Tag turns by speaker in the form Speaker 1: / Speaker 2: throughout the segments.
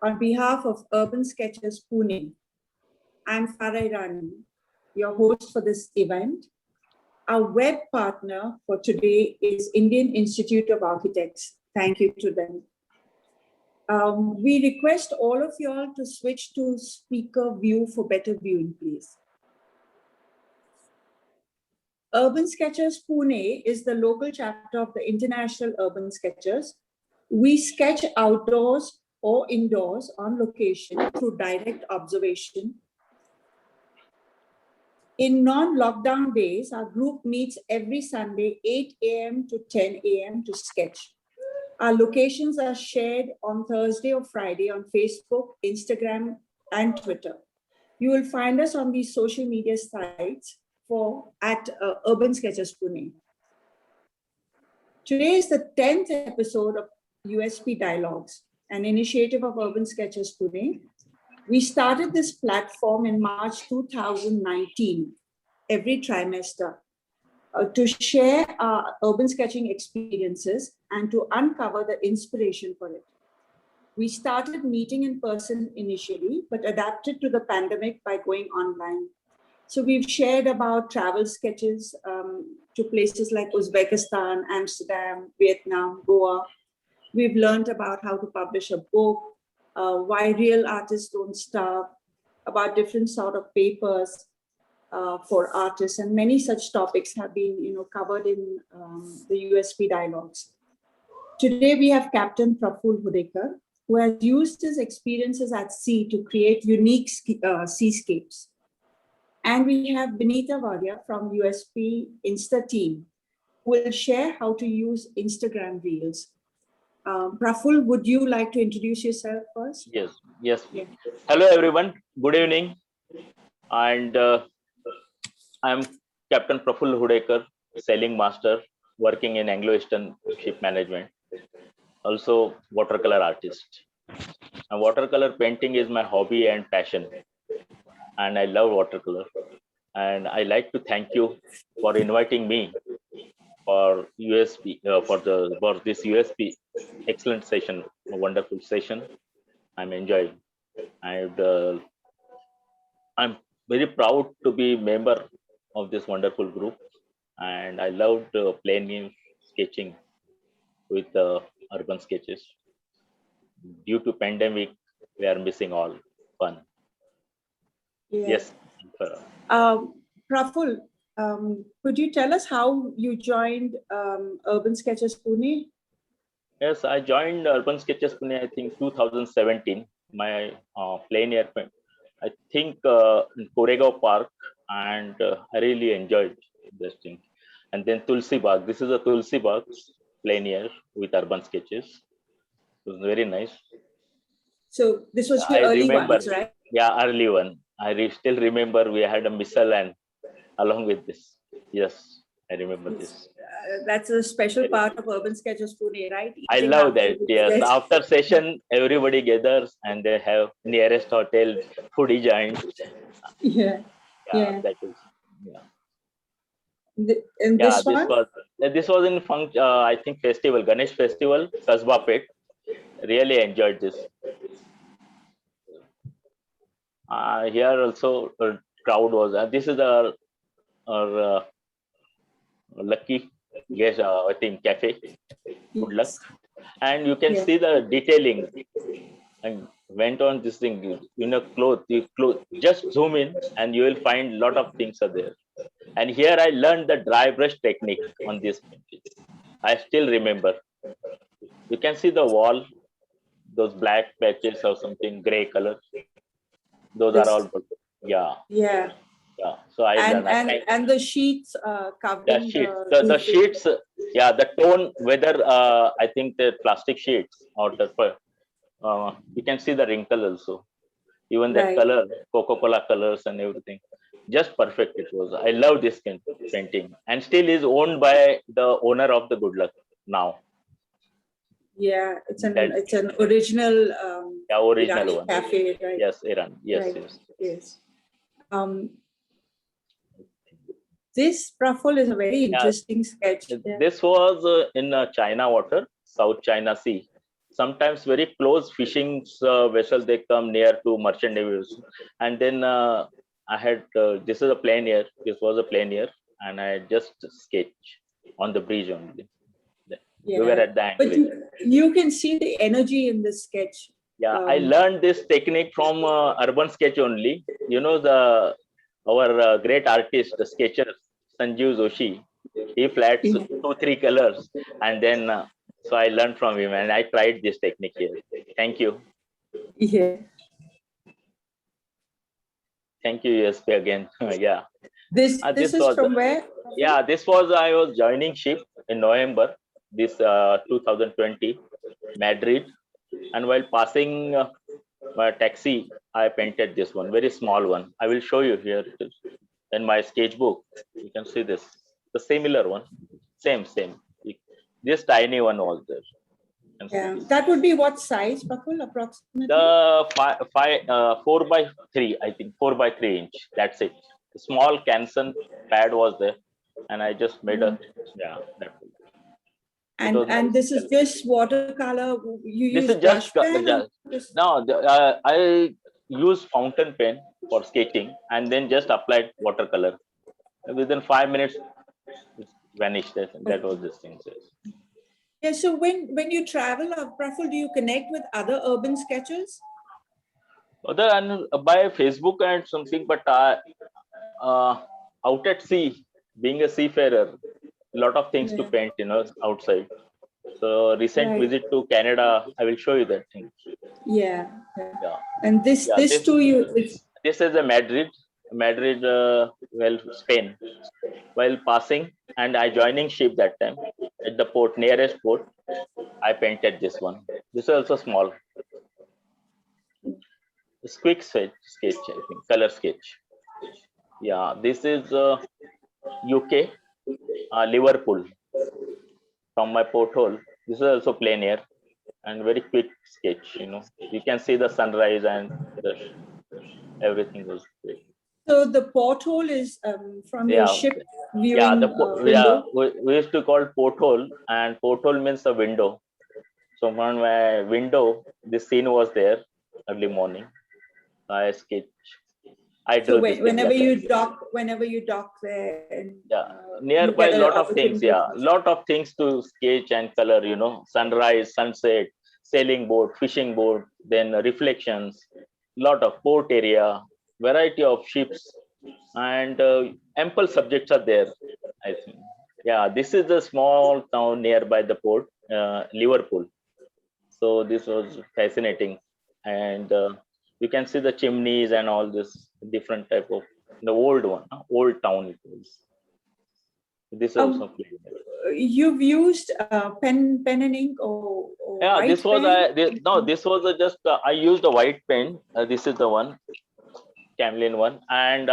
Speaker 1: On behalf of Urban Sketchers Pune, I'm Farah Irani, your host for this event. Our web partner for today is Indian Institute of Architects. Thank you to them. We request all of you all to switch to speaker view for better viewing, please. Urban Sketchers Pune is the local chapter of the International Urban Sketchers. We sketch outdoors or indoors on location through direct observation. In non-lockdown days, our group meets every Sunday, 8 a.m. to 10 a.m. to sketch. Our locations are shared on Thursday or Friday on Facebook, Instagram, and Twitter. You will find us on these social media sites at Urban Sketchers Pune. Today is the 10th episode of USP Dialogues, an initiative of Urban Sketchers Pune. We started this platform in March 2019, every trimester, to share our urban sketching experiences and to uncover the inspiration for it. We started meeting in person initially, but adapted to the pandemic by going online. So we've shared about travel sketches to places like Uzbekistan, Amsterdam, Vietnam, Goa. We've learned about how to publish a book, why real artists don't starve, about different sort of papers for artists, and many such topics have been covered in the USP Dialogues. Today we have Captain Praful Hudekar, who has used his experiences at sea to create unique seascapes. And we have Benita Varia from USP Insta team, who will share how to use Instagram Reels. Praful, would you like to introduce yourself first?
Speaker 2: Yes. Yeah. Hello, everyone. Good evening. And I'm Captain Praful Hudekar, sailing master, working in Anglo-Eastern Ship Management. Also, watercolor artist. And watercolor painting is my hobby and passion. And I love watercolor. And I like to thank you for inviting me for USP for this USP excellent session, a wonderful session. I'm enjoying, and I'm very proud to be member of this wonderful group. And I loved playing sketching with urban sketches. Due to pandemic, we are missing all fun. Yes.
Speaker 1: Praful, could you tell us how you joined Urban Sketchers Pune?
Speaker 2: Yes, I joined Urban Sketchers Pune, I think 2017. My plein air, I think in Koregaon Park, and I really enjoyed this thing. And then Tulsi Bagh. This is a Tulsi Bagh plein air with urban sketches. It was very nice.
Speaker 1: So this was your early ones, right?
Speaker 2: Yeah, early one. I still remember we had a missile and along with this. Yes, I remember this.
Speaker 1: That's a special part of Urban Sketchers Pune, right?
Speaker 2: I love that. Yes, after session, everybody gathers and they have nearest hotel, foodie giant.
Speaker 1: Yeah.
Speaker 2: That is. This was in I think festival, Ganesh festival, Kasba Pet. Really enjoyed this. Here also crowd was. This is our lucky guest, I think cafe. Good luck. And you can see the detailing. And went on this thing. Cloth. Just zoom in, and you will find a lot of things are there. And here I learned the dry brush technique on this painting. I still remember. You can see the wall, those black patches or something, gray color. Those are all,
Speaker 1: yeah.
Speaker 2: So
Speaker 1: and the sheets covering
Speaker 2: the sheets, the tone, whether I think the plastic sheets or the you can see the wrinkle also. Even that color, Coca-Cola colors and everything, just perfect it was. I love this painting, and still is owned by the owner of the Good Luck now.
Speaker 1: Yeah, it's an original
Speaker 2: original
Speaker 1: Irani
Speaker 2: one.
Speaker 1: Cafe, right?
Speaker 2: Yes, Iran. Yes.
Speaker 1: This Praful is a very interesting sketch.
Speaker 2: This was in China water, South China Sea. sometimes very close fishing vessel, they come near to merchant navies, and then I had this is a plain air. This was a plain air, and I just sketch on the bridge only. We were
Speaker 1: Yeah.
Speaker 2: at the
Speaker 1: But
Speaker 2: anchorage.
Speaker 1: you can see the energy in the sketch.
Speaker 2: Yeah, I learned this technique from Urban Sketch only. You know, our great artist, the sketcher Sanjeev Joshi. He flats
Speaker 1: Yeah.
Speaker 2: 2-3 colors, and then so I learned from him, and I tried this technique here. Thank you.
Speaker 1: Yeah.
Speaker 2: Thank you, ESP again. Yeah.
Speaker 1: This
Speaker 2: This
Speaker 1: is
Speaker 2: was
Speaker 1: from where?
Speaker 2: yeah. This was I was joining ship in November this 2020, Madrid, and while passing my taxi, I painted this one, very small one. I will show you here. It is in my sketchbook. You can see this, the similar one, same. This tiny one was there. You can see
Speaker 1: Yeah.
Speaker 2: this.
Speaker 1: That would be what size, Praful, approximately?
Speaker 2: The 4x3, I think 4x3 inch. That's it. The small Canson pad was there, and I just made a That was,
Speaker 1: And
Speaker 2: nice.
Speaker 1: this is just watercolor. You
Speaker 2: This
Speaker 1: use
Speaker 2: is
Speaker 1: brush pen? Or just...
Speaker 2: no. I use fountain pen for sketching, and then just applied watercolor. Within 5 minutes, it vanished. That was this thing.
Speaker 1: Yeah. So when you travel, Praful, do you connect with other urban sketchers?
Speaker 2: Other and by Facebook and something, but out at sea, being a seafarer, a lot of things to paint, outside. So recent visit to Canada, I will show you that thing.
Speaker 1: Yeah.
Speaker 2: Yeah.
Speaker 1: And this too,
Speaker 2: this is a Madrid, Spain. While passing, and I joining ship that time at the port, nearest port, I painted this one. This is also small. It's quick sketch, I think, color sketch. Yeah, this is UK, Liverpool. From my porthole, this is also plain air and very quick sketch. You can see the sunrise and everything was great.
Speaker 1: So the porthole is from your ship viewing window?
Speaker 2: We used to call porthole, and porthole means a window. So from my window, this scene was there early morning. I sketch. I drew this.
Speaker 1: Whenever you dock there, and,
Speaker 2: nearby a lot of things. Lot of things to sketch and color. Sunrise, sunset, sailing boat, fishing boat, then reflections. Lot of port area, variety of ships, and ample subjects are there. I think. Yeah, this is a small town nearby the port, Liverpool. So this was fascinating, and you can see the chimneys and all this different type of the old town it was. This also
Speaker 1: you've used pen and ink or
Speaker 2: yeah,
Speaker 1: white
Speaker 2: this was
Speaker 1: pen?
Speaker 2: this was just I used a white pen. This is the one, Camlin one, and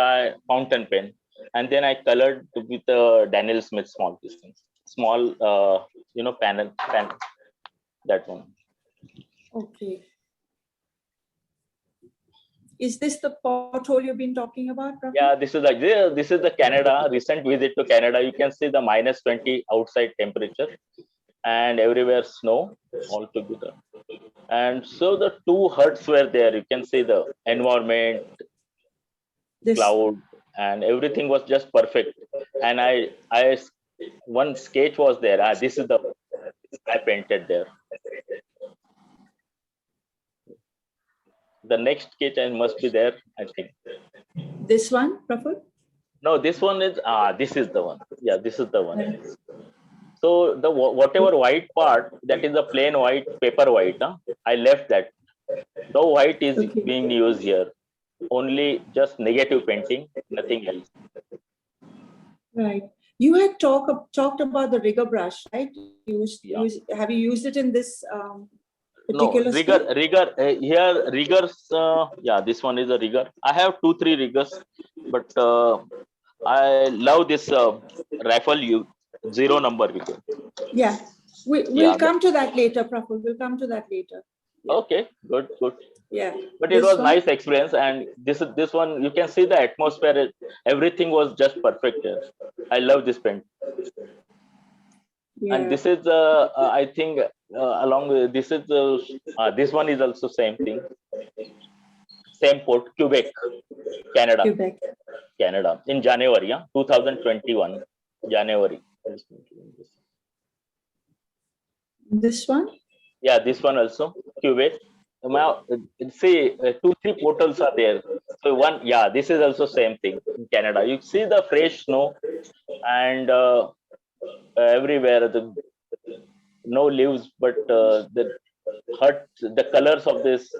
Speaker 2: fountain pen, and then I colored with Daniel Smith small distance, small panel that one.
Speaker 1: Okay. Is this the porthole you've been talking about, Praful?
Speaker 2: Yeah, this is the Canada, recent visit to Canada. You can see the -20 outside temperature, and everywhere snow altogether. And so the two huts were there. You can see the environment, cloud, and everything was just perfect. And I one sketch was there. This is the I painted there. The next sketch must be there, I think.
Speaker 1: This one, Praful?
Speaker 2: No, this one is this is the one. Yeah, this is the one. So the whatever white part, that is a plain white, paper white. I left that. No white is being used here. Only just negative painting, nothing else.
Speaker 1: Right. You had talked about the rigger brush, right? Have you used it in this particular?
Speaker 2: No, rigger. Here riggers. Yeah, this one is a rigger. I have 2-3 riggers, but I love this rifle 0 number rigger.
Speaker 1: Yeah, we'll come to that later, Praful. We'll come to that later. Yeah.
Speaker 2: Okay, good.
Speaker 1: Yeah,
Speaker 2: but it was nice experience, and this one you can see the atmosphere. Everything was just perfect here. I love this paint. And
Speaker 1: Yeah.
Speaker 2: this is I think along with this is this one is also same thing, same port, Quebec, Canada.
Speaker 1: Quebec.
Speaker 2: Canada in January, yeah, 2021 January.
Speaker 1: This one?
Speaker 2: Yeah, this one also Quebec. Now, see, two, three portals are there. So one, yeah, this is also same thing in Canada. You see the fresh snow and everywhere the no leaves, but the hut, the colors of this,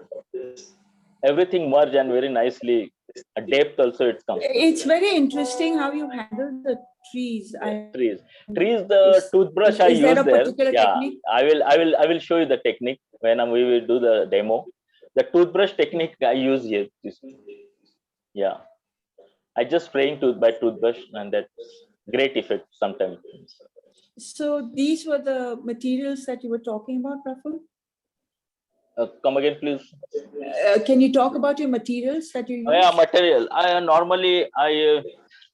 Speaker 2: everything merge and very nicely. A depth also it comes.
Speaker 1: It's very interesting how you handle the trees.
Speaker 2: Trees, the toothbrush I
Speaker 1: Is there
Speaker 2: use
Speaker 1: a
Speaker 2: there.
Speaker 1: particular
Speaker 2: Yeah,
Speaker 1: technique?
Speaker 2: I will show you the technique when we will do the demo. The toothbrush technique I use here. Yeah, I just spraying by toothbrush, and that's great effect sometimes.
Speaker 1: So these were the materials that you were talking about, Praful?
Speaker 2: Come again, please.
Speaker 1: Can you talk about your materials that you use?
Speaker 2: Yeah, material. I normally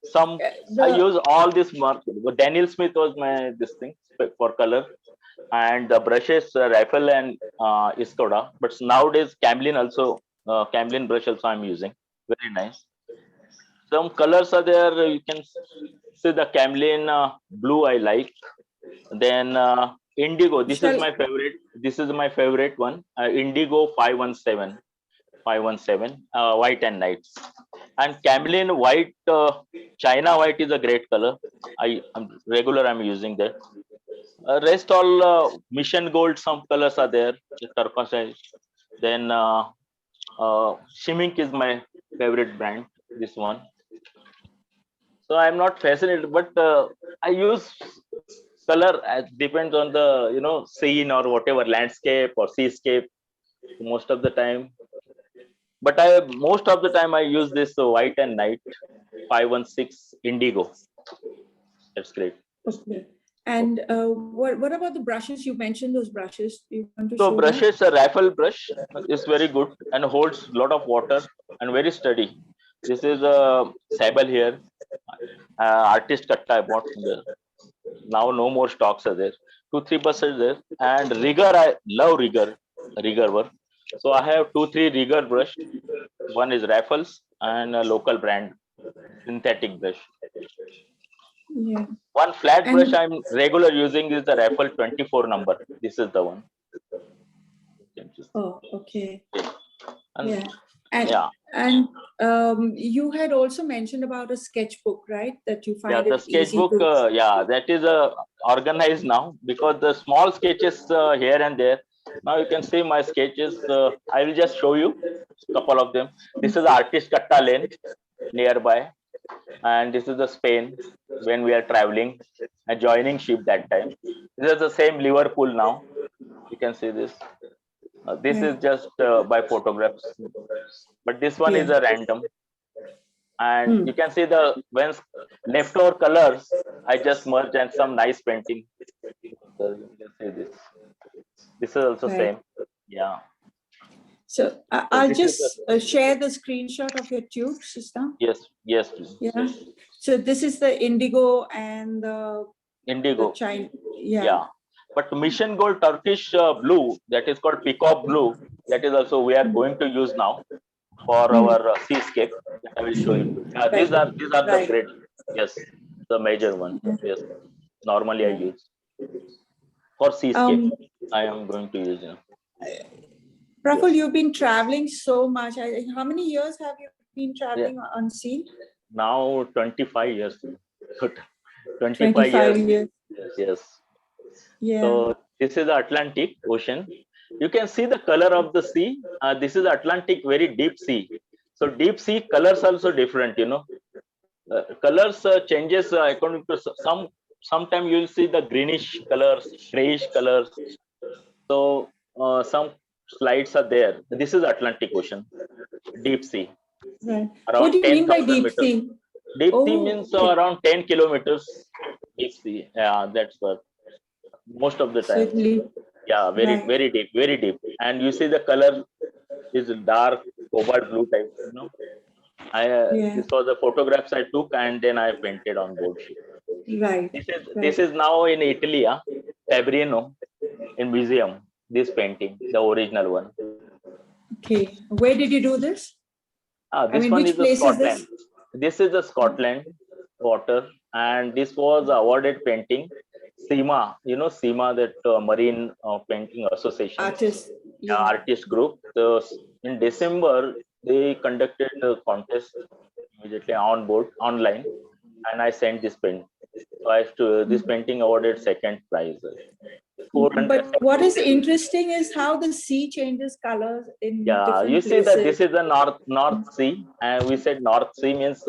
Speaker 2: some I use all this mark. Daniel Smith was my this thing for color, and the brushes Rifle and Iskoda. But nowadays Camlin also Camlin brush also I'm using. Very nice. Some colors are there. You can see the Camlin blue I like. Then Indigo. This is my favorite. This is my favorite one. Indigo 517. 517 white and nights, and Camlin white, China white is a great color. I'm using that. Rest all mission gold, some colors are there, turquoise. Then Shimink is my favorite brand, this one. So I'm not fascinated, but I use color as depends on the scene or whatever, landscape or seascape most of the time. But I most of the time I use this white and night 516 Indigo. That's great.
Speaker 1: Okay. And what about the brushes? You mentioned those brushes. Do you want to
Speaker 2: So
Speaker 1: show
Speaker 2: brushes, a Rifle brush is very good and holds a lot of water and very steady. This is a Sable here, artist katta I bought from there. Now no more stocks are there. 2-3% there, and rigger I love rigger work. So I have 2-3 rigger brush. One is Rifles and a local brand synthetic brush.
Speaker 1: that? Yeah.
Speaker 2: One flat
Speaker 1: And-
Speaker 2: brush I'm regular using is the Rifle 24 number. This is the one.
Speaker 1: Oh, okay.
Speaker 2: And
Speaker 1: Yeah. And
Speaker 2: yeah,
Speaker 1: you had also mentioned about a sketchbook, right? That you find
Speaker 2: yeah, the
Speaker 1: it easy
Speaker 2: sketchbook,
Speaker 1: to.
Speaker 2: yeah, that is organized now because the small sketches here and there. Now you can see my sketches. I will just show you a couple of them. This is Artist Katta Lane nearby, and this is the Spain when we are traveling and joining ship that time. This is the same Liverpool now. You can see this. This
Speaker 1: Yeah.
Speaker 2: is just by photographs, but this one is
Speaker 1: Yeah.
Speaker 2: a random. And you can see the when leftover colors I just merged and some nice painting. So you can see this is also
Speaker 1: Right.
Speaker 2: same. Yeah,
Speaker 1: So I'll
Speaker 2: this is
Speaker 1: just share the screenshot of your tube, sister.
Speaker 2: yes please.
Speaker 1: Yeah. So this is the indigo and the
Speaker 2: Indigo.
Speaker 1: China. Yeah.
Speaker 2: Yeah, but Mission Gold Turkish blue, that is called peacock blue, that is also we are going to use now for our seascape. I will show you. These are the
Speaker 1: Right.
Speaker 2: great. Yes, the major one. Yes, normally I use for seascape. I am going to use.
Speaker 1: Praful, you've been traveling so much. How many years have you been traveling on sea?
Speaker 2: Now 25 years. 25
Speaker 1: 25
Speaker 2: years.
Speaker 1: years.
Speaker 2: Yes.
Speaker 1: Yeah.
Speaker 2: So this is the Atlantic Ocean. You can see the color of the sea. This is Atlantic, very deep sea. So deep sea colors also different. Colors changes according to Sometimes you will see the greenish colors, grayish colors. So some slides are there. This is Atlantic Ocean, deep sea.
Speaker 1: Right.
Speaker 2: Around
Speaker 1: What do you mean by
Speaker 2: 10,000
Speaker 1: deep
Speaker 2: meters.
Speaker 1: sea?
Speaker 2: Deep sea means around 10 kilometers. Deep sea. Yeah, that's what. Most of the time. Yeah, very deep, very deep. And you see the color is dark cobalt blue type. This was the photographs I took and then I painted on board ship.
Speaker 1: Right.
Speaker 2: This is now in Italy, Fabrino, in museum. This painting, the original one.
Speaker 1: Okay. Where did you do this?
Speaker 2: This one
Speaker 1: which
Speaker 2: is the
Speaker 1: place is
Speaker 2: Scotland. This is the Scotland water, and this was awarded painting. SEMA, you know SEMA, that Marine Painting Association,
Speaker 1: Artist. Yeah.
Speaker 2: artist group. In December, they conducted a contest immediately on board online, and I sent this paint. So this painting awarded second prize. 400.
Speaker 1: But what is interesting is how the sea changes colors in
Speaker 2: Yeah,
Speaker 1: different
Speaker 2: you see
Speaker 1: places.
Speaker 2: that this is the North Sea, and we said North Sea means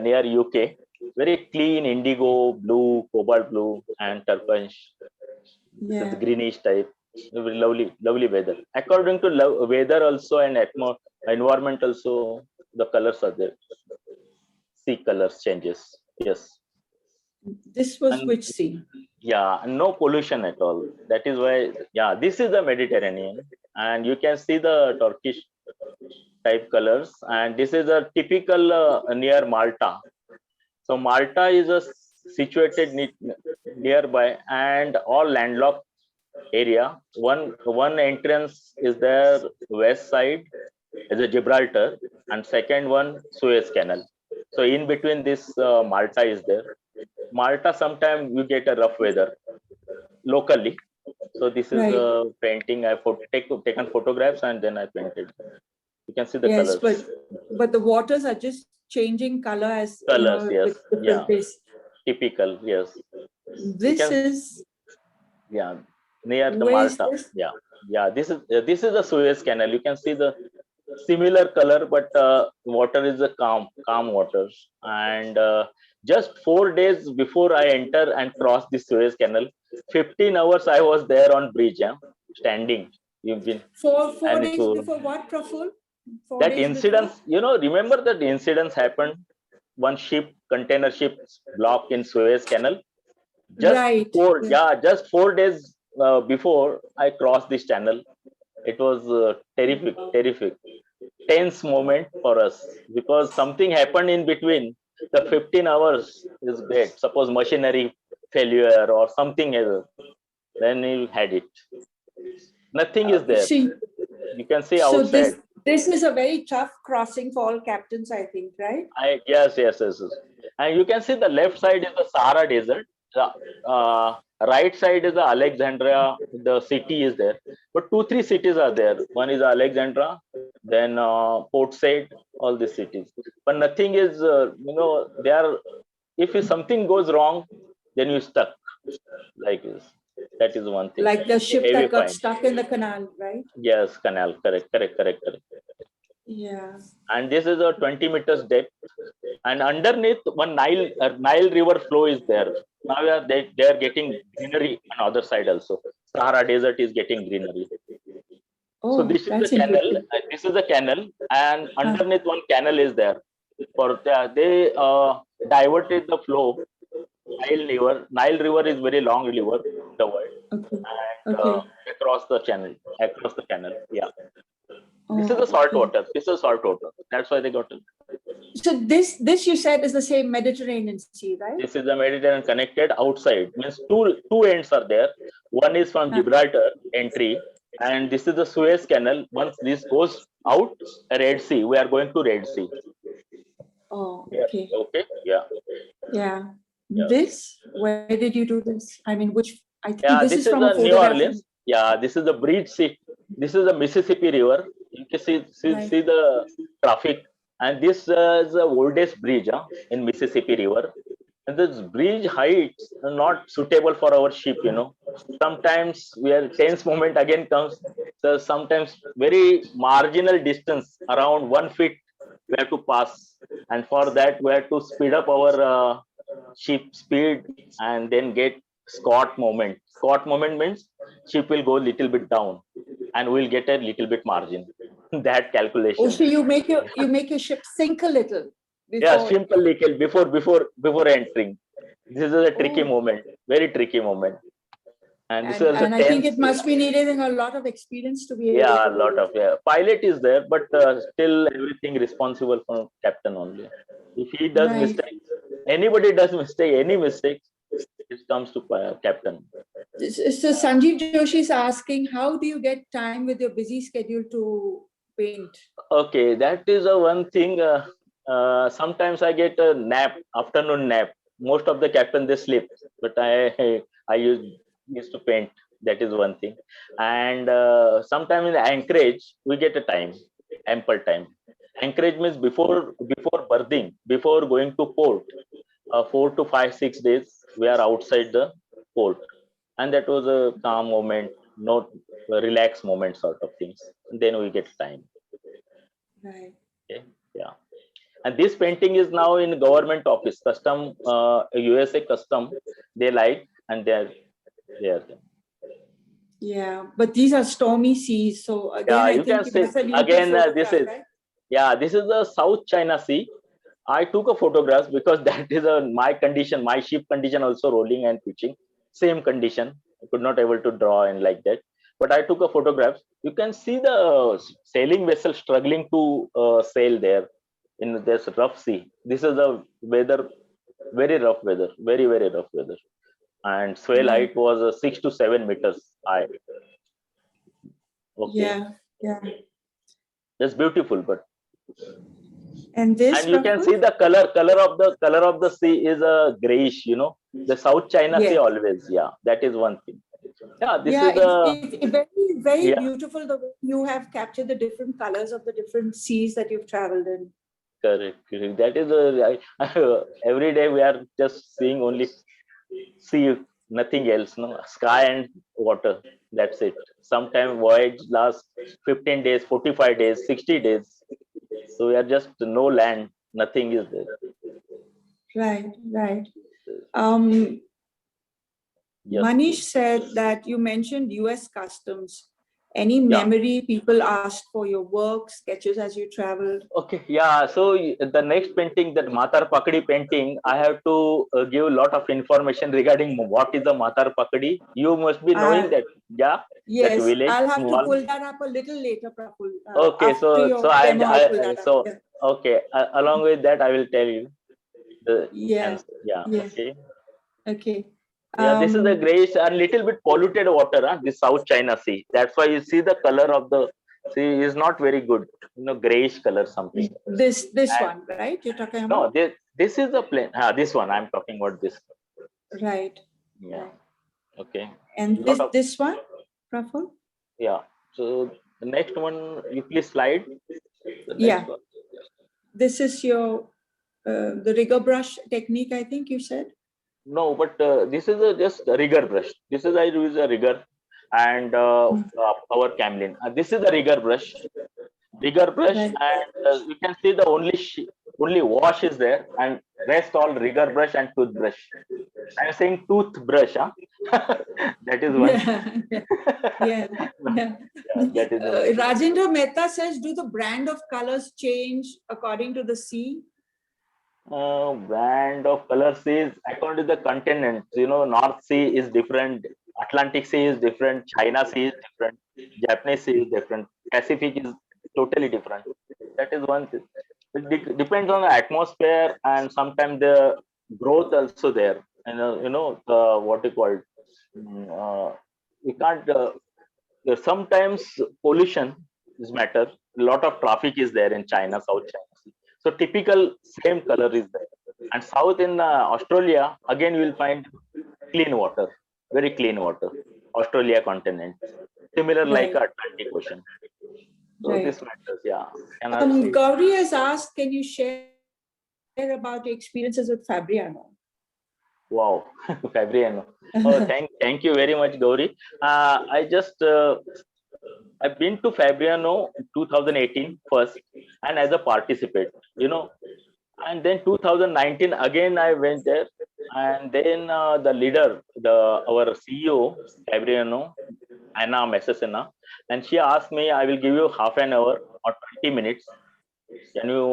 Speaker 2: near UK. Very clean indigo, blue, cobalt blue, and turquoise.
Speaker 1: Yeah.
Speaker 2: It's greenish type. Very lovely weather. According to weather also and environment also, the colors are there. Sea colors changes. Yes.
Speaker 1: This was
Speaker 2: And
Speaker 1: which sea?
Speaker 2: yeah, no pollution at all. That is why, yeah, this is the Mediterranean, and you can see the Turkish type colors, and this is a typical near Malta. So Malta is situated nearby, and all landlocked area. One entrance is there west side is a Gibraltar, and second one Suez Canal. So in between this Malta is there. Malta sometimes you get a rough weather locally. So this is a painting. I taken photographs and then I painted. You can see the
Speaker 1: Yes,
Speaker 2: colors.
Speaker 1: but the waters are just changing color as
Speaker 2: Colors, yes,
Speaker 1: with different pace.
Speaker 2: Typical, yes.
Speaker 1: This is
Speaker 2: Near the
Speaker 1: where is
Speaker 2: Malta.
Speaker 1: this?
Speaker 2: This is the Suez Canal. You can see the similar color, but water is a calm waters. And just 4 days before I enter and cross the Suez Canal, 15 hours I was there on bridge, standing. You've been
Speaker 1: 4
Speaker 2: and
Speaker 1: days before what, Praful? 4
Speaker 2: that
Speaker 1: days
Speaker 2: incident, remember that incidents happened. One container ship blocked in Suez Canal. Just just 4 days before I crossed this channel. It was terrific, tense moment for us, because something happened in between. The 15 hours is great. Suppose machinery failure or something else, then you had it. Nothing is there. You can see outside.
Speaker 1: This is a very tough crossing for all captains, I think, right?
Speaker 2: Yes. And you can see the left side is the Sahara Desert. Right side is the Alexandria. The city is there, but 2-3 cities are there. One is Alexandria, then Port Said, all these cities. But nothing is, they are. If something goes wrong, then you stuck like this. That is one thing.
Speaker 1: Like the ship that got stuck in the canal, right?
Speaker 2: Yes, canal. Correct.
Speaker 1: Yeah.
Speaker 2: And this is a 20 meters depth, and underneath one Nile river flow is there. Now they are getting greenery on other side also. Sahara Desert is getting greenery. So this is the canal. This is the canal, and underneath one canal is there. For they diverted the flow. Nile River is very long river in the world, and across the canal. Yeah. This is the salt water. That's why they got it.
Speaker 1: So this you said is the same Mediterranean Sea, right?
Speaker 2: This is the Mediterranean connected outside. Means two ends are there. One is from Gibraltar entry, and this is the Suez Canal. Once this goes out, Red Sea. We are going to Red Sea.
Speaker 1: Oh, okay.
Speaker 2: Yeah.
Speaker 1: This, where did you do this? I mean, I think
Speaker 2: this is
Speaker 1: from
Speaker 2: the New Orleans. Yeah, this is the bridge sea. This is the Mississippi River. You can see the traffic. And this is the oldest bridge in Mississippi River. And this bridge heights are not suitable for our ship, Sometimes tense moment again comes. So sometimes very marginal distance, around 1 feet, we have to pass. And for that, we have to speed up our ship speed and then get Scott moment. Scott moment means ship will go a little bit down and we'll get a little bit margin. That calculation.
Speaker 1: Oh, so you make your ship sink a little.
Speaker 2: Sink a little before entering. This is a tricky moment, very tricky moment. And this is
Speaker 1: I think it must be needing a lot of experience to be able
Speaker 2: to. A lot of pilot is there, but still everything responsible for captain only. If he does mistakes, anybody does mistake, any mistake, it comes to captain.
Speaker 1: So Sanjeev Joshi is asking, how do you get time with your busy schedule to paint?
Speaker 2: Okay, that is a one thing. Sometimes I get a nap, afternoon nap. Most of the captain they sleep, but I used to paint. That is one thing. And sometime in Anchorage we get a time, ample time. Anchorage means before berthing, before going to port. 4 to 5 6 days we are outside the port, and that was a calm moment, not a relaxed moment sort of things. And then we get time.
Speaker 1: Right.
Speaker 2: Okay. Yeah. And this painting is now in government office, custom, USA custom. They like, and they're there.
Speaker 1: Yeah, but these are stormy seas. So again,
Speaker 2: Yeah,
Speaker 1: I
Speaker 2: you can
Speaker 1: think you
Speaker 2: see
Speaker 1: must have used a
Speaker 2: again. This
Speaker 1: photograph,
Speaker 2: is
Speaker 1: right?
Speaker 2: this is the South China Sea. I took a photograph because that is my condition, my ship condition also rolling and pitching, same condition. I could not able to draw and like that. But I took a photograph. You can see the sailing vessel struggling to sail there in this rough sea. This is the weather, very rough weather, very very rough weather. And swell
Speaker 1: Right.
Speaker 2: height was 6 to 7 meters high. Okay,
Speaker 1: Yeah, yeah.
Speaker 2: that's beautiful, but
Speaker 1: And this,
Speaker 2: and you can
Speaker 1: Praful?
Speaker 2: see the color of the sea is a grayish, the South China Sea
Speaker 1: Yes.
Speaker 2: always. Yeah, that is one thing. Yeah, this
Speaker 1: Yeah,
Speaker 2: is the
Speaker 1: it's very, very
Speaker 2: yeah,
Speaker 1: beautiful the way you have captured the different colors of the different seas that you've traveled in.
Speaker 2: correct, correct. That is every day we are just seeing only sea, nothing else, no sky and water. That's it. Sometime voyage lasts 15 days, 45 days, 60 days. So we are just no land, nothing is there.
Speaker 1: Right, right. Um,
Speaker 2: Yes.
Speaker 1: Manish said that you mentioned US Customs. Any
Speaker 2: Yeah.
Speaker 1: memory people asked for your work, sketches as you traveled?
Speaker 2: Okay, yeah. So the next painting, that Matar Pakdi painting, I have to give a lot of information regarding what is the Matar Pakdi. You must be knowing
Speaker 1: Uh,
Speaker 2: that, yeah, that
Speaker 1: yes,
Speaker 2: village
Speaker 1: I'll have to
Speaker 2: small.
Speaker 1: pull that up a little later, Praful.
Speaker 2: Okay,
Speaker 1: After
Speaker 2: so
Speaker 1: your demo, I'll pull
Speaker 2: I
Speaker 1: that up.
Speaker 2: so
Speaker 1: Yeah.
Speaker 2: okay. Along with that, I will tell you the
Speaker 1: Yeah,
Speaker 2: answer. Yeah.
Speaker 1: yeah.
Speaker 2: Okay.
Speaker 1: Okay.
Speaker 2: Yeah, this is the
Speaker 1: Um,
Speaker 2: grayish and little bit polluted water. This South China Sea. That's why you see the color of the sea is not very good. Grayish color something.
Speaker 1: this one, right? You're talking
Speaker 2: No,
Speaker 1: about?
Speaker 2: this is the plain. This one I'm talking about. This.
Speaker 1: Right.
Speaker 2: Yeah.
Speaker 1: Right.
Speaker 2: Okay.
Speaker 1: And
Speaker 2: Lot of
Speaker 1: this one, Praful?
Speaker 2: yeah. So the next one, you please slide. The next
Speaker 1: Yeah.
Speaker 2: one.
Speaker 1: This is your the rigger brush technique, I think you said.
Speaker 2: No, but this is just a rigger brush. This is I use a rigger and power camlin. This is the rigger brush. Bigger brush,
Speaker 1: Right.
Speaker 2: and you can see the only wash is there, and rest all rigger brush and toothbrush. I'm saying toothbrush, huh? That is one.
Speaker 1: Yeah. Yeah. Yeah.
Speaker 2: Yeah, that is the one.
Speaker 1: Rajendra Mehta says, do the brand of colors change according to the sea?
Speaker 2: Brand of colors is according to the continent. North Sea is different, Atlantic Sea is different, China Sea is different, Japanese Sea is different, Pacific is totally different. That is one thing. It depends on the atmosphere and sometimes the growth also there. And what you call it. We can't. Sometimes pollution is matter. A lot of traffic is there in China, South China Sea. So typical same color is there. And south in Australia, again you will find clean water, very clean water. Australia continent, similar like
Speaker 1: Right.
Speaker 2: Atlantic Ocean. So
Speaker 1: Right.
Speaker 2: this matters, yeah. Cannot say.
Speaker 1: Gauri has asked, can you share about your experiences with Fabriano?
Speaker 2: Wow, Fabriano. Oh, thank you very much, Gauri. I've been to Fabriano in 2018 first, and as a participant, and then 2019 again I went there, and then the leader, our CEO Fabriano, Anna Messesena, and she asked me, I will give you half an hour or 20 minutes. Can you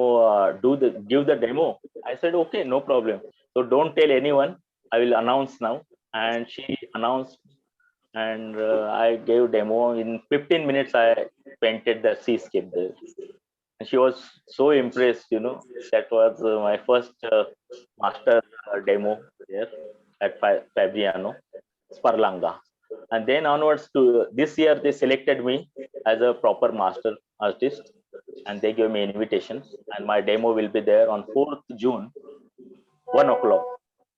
Speaker 2: give the demo? I said okay, no problem. So don't tell anyone. I will announce now. And she announced, and I gave demo in 15 minutes. I painted the seascape there, and she was so impressed. That was my first master demo there at Fabriano, Sparlanga. And then onwards to this year, they selected me as a proper master artist and they gave me invitation. And my demo will be there on 4th June, 1 o'clock,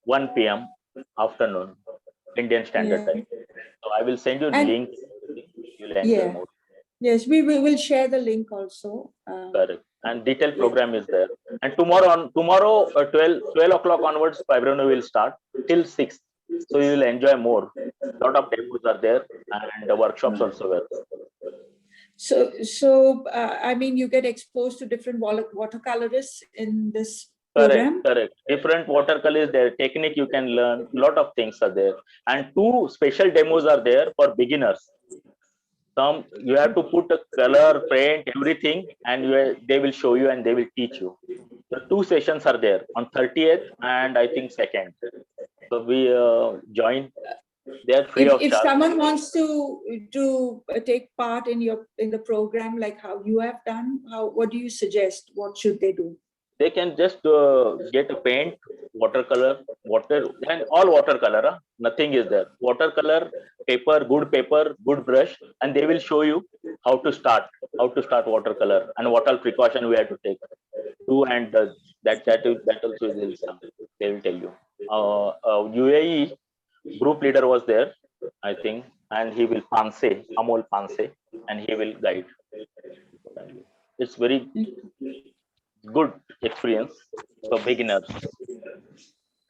Speaker 2: 1 p.m. afternoon, Indian Standard Time. So I will send you
Speaker 1: And-
Speaker 2: link. You'll enjoy more.
Speaker 1: Yes, we will share the link also.
Speaker 2: Correct. And detailed program is there. And tomorrow 12 o'clock onwards, Fabriano will start till 6. So you will enjoy more. A lot of demos are there and the workshops also were there.
Speaker 1: So I mean, you get exposed to different watercolorists in this program.
Speaker 2: Correct. Different watercolors there, technique you can learn, lot of things are there. And 2 special demos are there for beginners. Some you have to put a color, paint, everything, and they will show you and they will teach you. The 2 sessions are there on 30th and I think 2nd. So we join. They are free of
Speaker 1: If
Speaker 2: charge.
Speaker 1: someone wants to take part in the program, like how you have done, what do you suggest? What should they do?
Speaker 2: They can just get a paint, watercolor, and all watercolor. Nothing is there. Watercolor, paper, good brush, and they will show you how to start watercolor and what all precaution we have to take. And that also they will tell you. UAE group leader was there, I think, and he will Amol Panse, and he will guide. It's very good experience for beginners.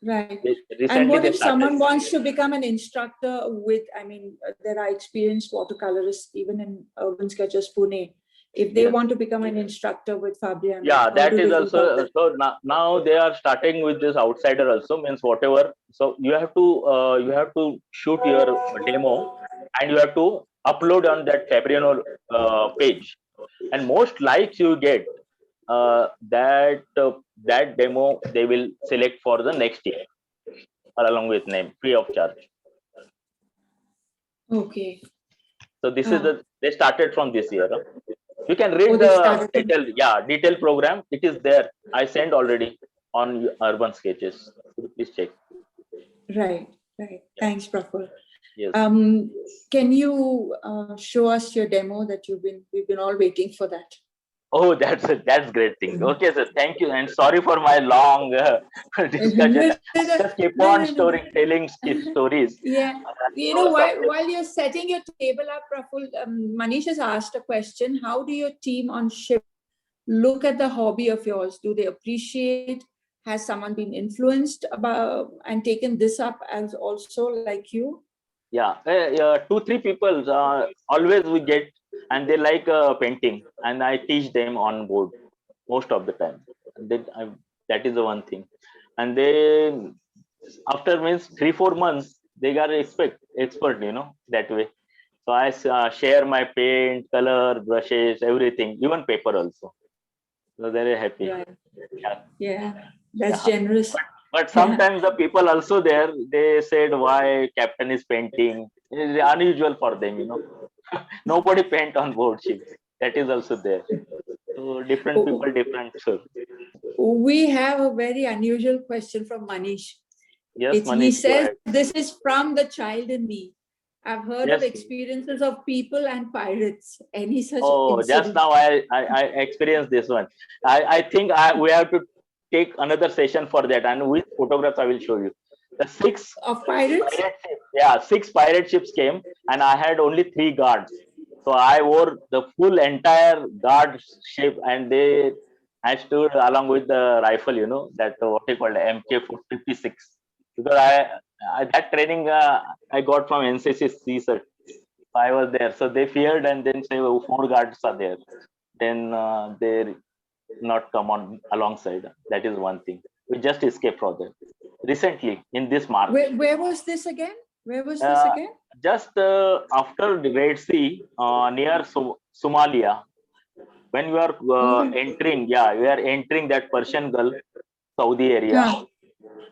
Speaker 1: Right.
Speaker 2: Recently
Speaker 1: And what
Speaker 2: they
Speaker 1: if someone wants to become an instructor there are experienced watercolorists even in Urban Sketchers Pune. If they want to become an instructor with Fabriano.
Speaker 2: Yeah, that is also, so now they are starting with this outsider also, means whatever. So you have to shoot your demo and you have to upload on that Fabriano page, and most likes you get that demo they will select for the next year along with name, free of charge.
Speaker 1: Okay.
Speaker 2: So this is they started from this year. You can read the detailed program. It is there. I sent already on Urban Sketches. Please check.
Speaker 1: Right. Thanks, Praful.
Speaker 2: Yes.
Speaker 1: Can you show us your demo that we've been all waiting for that?
Speaker 2: Oh, that's great thing. Okay, sir. Thank you, and sorry for my long discussion. Just keep on telling stories.
Speaker 1: Yeah, while you're setting your table up, Praful, Manish has asked a question. How do your team on ship look at the hobby of yours? Do they appreciate? Has someone been influenced about and taken this up as also like you?
Speaker 2: Yeah, 2-3 people always we get, and they like painting, and I teach them on board most of the time. That is the one thing. And they after means 3-4 months they got expert, that way. So I share my paint, color, brushes, everything, even paper also. So they're happy.
Speaker 1: Yeah, that's generous.
Speaker 2: But sometimes the people also there, they said why captain is painting. It's unusual for them, Nobody paint on board ships. That is also there. So different people, different. So.
Speaker 1: We have a very unusual question from Manish.
Speaker 2: Yes, Manish.
Speaker 1: He says, this is from the child in me. I've heard of experiences of people and pirates. Any such incident?
Speaker 2: Just now I experienced this one. I think we have to take another session for that, and with photographs I will show you. The 6
Speaker 1: of pirates?
Speaker 2: 6 pirate ships came, and I had only 3 guards. So I wore the full entire guard ship, and I stood along with the rifle, that what they call MK56. Because that training I got from NCC CSET. I was there, so they feared, and then say 4 guards are there. Then they not come on alongside. That is one thing. We just escaped from them recently in this March.
Speaker 1: Where was this again?
Speaker 2: Just after the Red Sea, near Somalia. When you are entering, we are entering that Persian Gulf, Saudi area.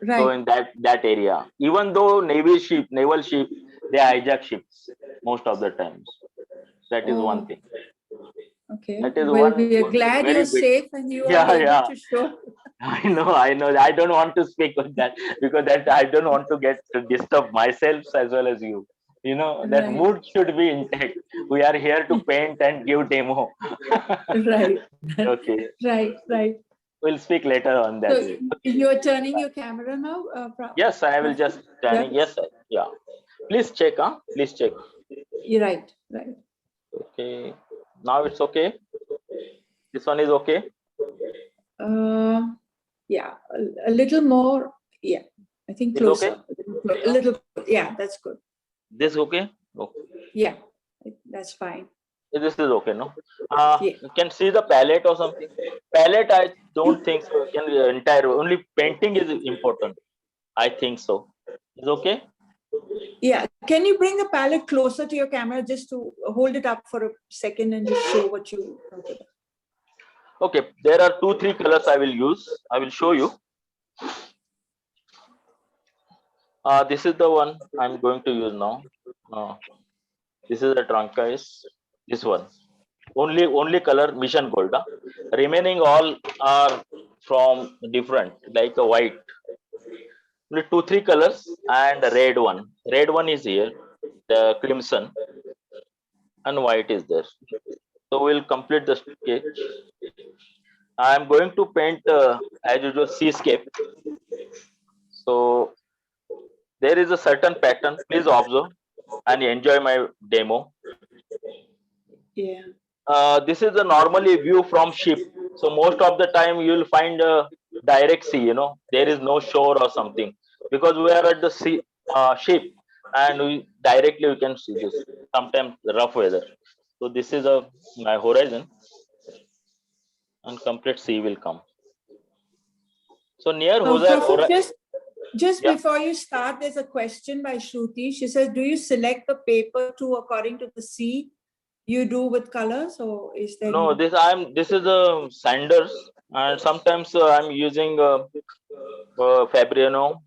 Speaker 1: Right.
Speaker 2: So in that area, even though naval ship, they hijack ships most of the times. That is one thing.
Speaker 1: Okay.
Speaker 2: That is
Speaker 1: we are glad you're safe and you are able to show.
Speaker 2: I know. I don't want to speak on that because that I don't want to get to disturb myself as well as you. You know that
Speaker 1: Right.
Speaker 2: mood should be intact. We are here to paint and give demo.
Speaker 1: Right.
Speaker 2: Okay,
Speaker 1: Right.
Speaker 2: we'll speak later on that.
Speaker 1: So you're turning your camera now,
Speaker 2: Yes, I will just
Speaker 1: Yeah.
Speaker 2: turning. Yes, sir. Yeah. Please check, huh? Please check.
Speaker 1: You're right.
Speaker 2: Okay. Now it's okay. This one is okay.
Speaker 1: Uh, yeah, a little more. Yeah, I think
Speaker 2: It's okay.
Speaker 1: closer. A little. Yeah, that's good.
Speaker 2: This okay? Okay.
Speaker 1: Yeah, that's fine.
Speaker 2: This is okay, no?
Speaker 1: Yeah.
Speaker 2: You can see the palette or something. Palette, I don't think so. Can entire only painting is important. I think so. Is okay?
Speaker 1: Yeah. Can you bring the palette closer to your camera just to hold it up for a second and just show what you.
Speaker 2: Okay. There are 2-3 colors I will use. I will show you. This is the one I'm going to use now. This is a Trancais. This one. Only color mission gold. Huh? Remaining all are from different, like a white. Only 2-3 colors and a red one. Red one is here, the crimson, and white is there. So we'll complete the sketch. I am going to paint as usual seascape. So there is a certain pattern. Please observe and enjoy my demo.
Speaker 1: Yeah.
Speaker 2: This is a normally view from ship. So most of the time you will find a direct sea. You know there is no shore or something because we are at the sea ship and we can see this. Sometimes rough weather. So this is a my horizon and complete sea will come. So near
Speaker 1: Praful,
Speaker 2: horizon.
Speaker 1: just
Speaker 2: Yeah.
Speaker 1: before you start, there's a question by Shruti. She says, "Do you select the paper too according to the sea you do with colors, or is there?"
Speaker 2: No, this is a Sanders and sometimes I'm using Fabriano,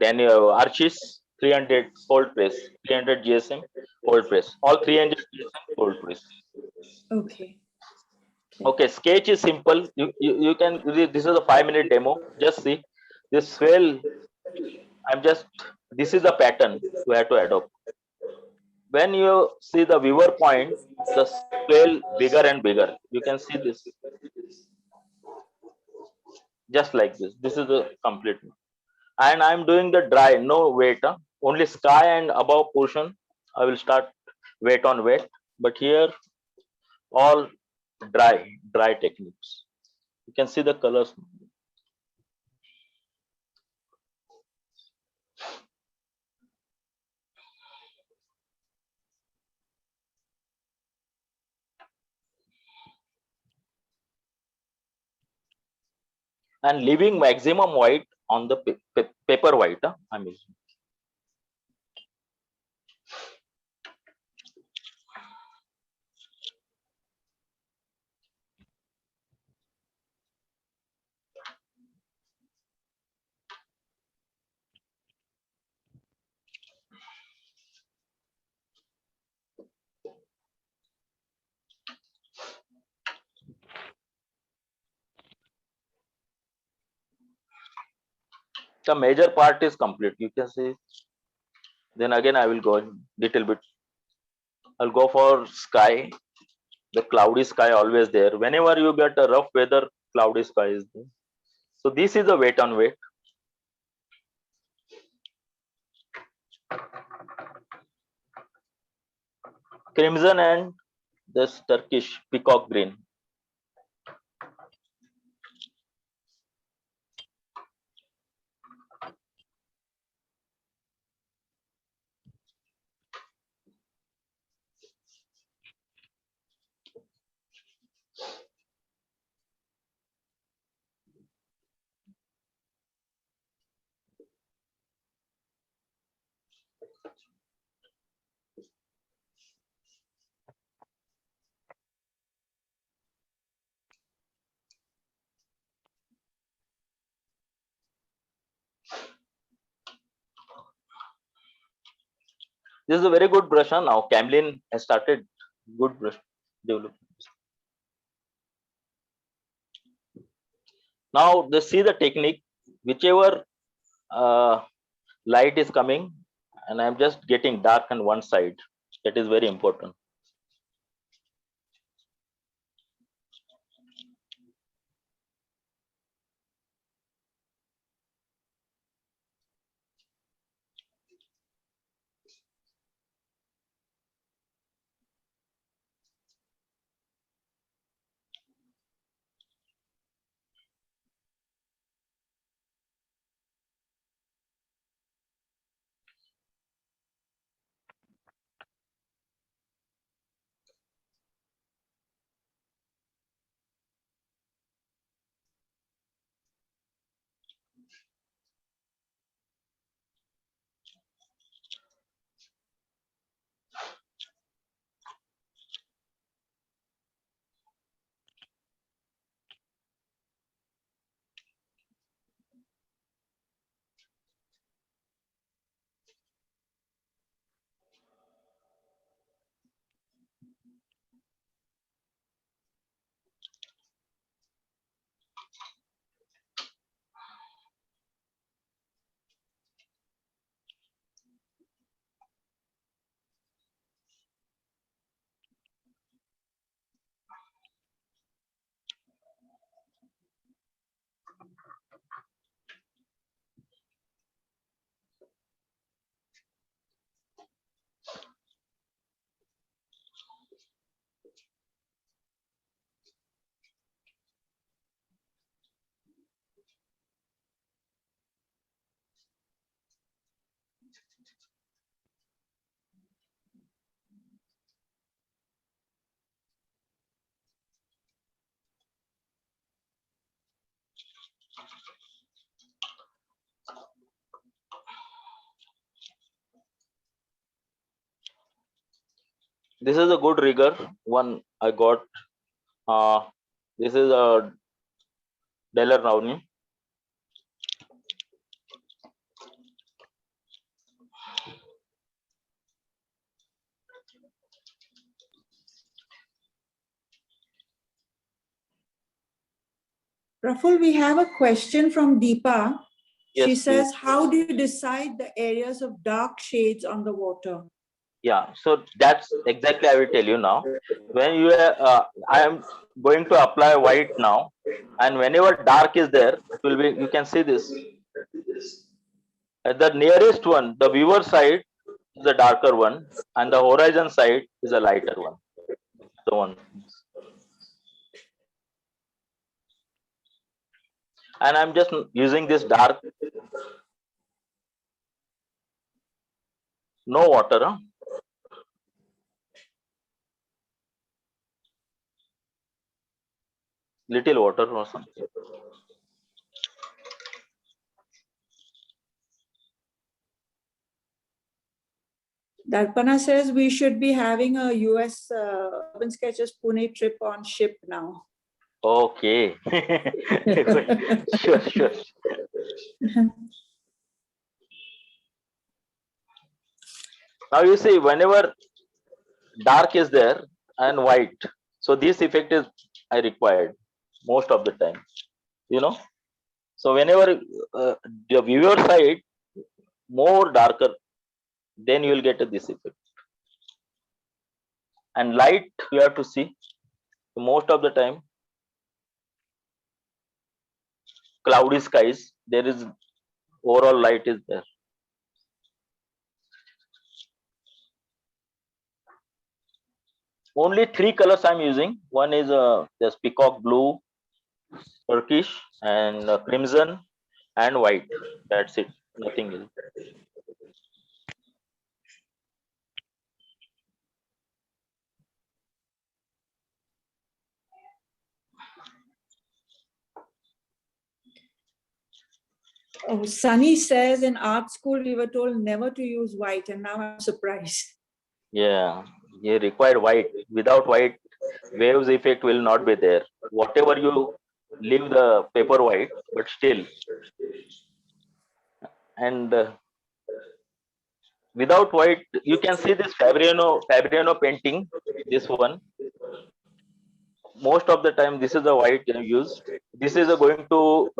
Speaker 2: Daniel Archis 300 cold press, 300 GSM cold press, all 300 GSM cold press.
Speaker 1: Okay.
Speaker 2: Okay, sketch is simple. You can this is a 5-minute demo. Just see this swell. This is the pattern you have to adopt. When you see the viewer point, the swell bigger and bigger. You can see this just like this. This is the complete. And I'm doing the dry, no wet, only sky and above portion. I will start wet on wet, but here all dry techniques. You can see the colors. And leaving maximum white on the paper white. I'm using. The major part is complete. You can see. Then again, I will go little bit. I'll go for sky. The cloudy sky always there. Whenever you get a rough weather, cloudy sky is there. So this is a wet on wet. Crimson and this Turkish peacock green. This is a very good brush. Now Camlin has started good brush development. Now see the technique, whichever light is coming, and I'm just getting dark on one side. That is very important. This is a good rigger one I got. This is a Daler-Rowney.
Speaker 1: Praful, we have a question from Deepa. She
Speaker 2: Yes,
Speaker 1: says,
Speaker 2: please.
Speaker 1: how do you decide the areas of dark shades on the water?
Speaker 2: Yeah, so that's exactly I will tell you now. When you I am going to apply white now, and whenever dark is there, it will be, you can see this. At the nearest one, the viewer side is the darker one, and the horizon side is a lighter one. The one, and I'm just using this dark, no water, huh? Little water or something.
Speaker 1: Darpana says we should be having a US Urban Sketches Pune trip on ship now.
Speaker 2: Okay. Sure, sure. Now you see, whenever dark is there and white, so this effect is I required most of the time, you know. So whenever the viewer side more darker, then you will get this effect. And light you have to see most of the time cloudy skies, there is overall light is there. Only three colors I'm using. One is this peacock blue, turkish, and crimson and white. That's it. Nothing else.
Speaker 1: Oh, Sunny says in art school we were told never to use white, and now I'm surprised.
Speaker 2: Yeah, you require white. Without white, waves effect will not be there. Whatever you leave the paper white, but still, and without white, you can see this Fabriano painting. This one, most of the time this is the white used. This is going to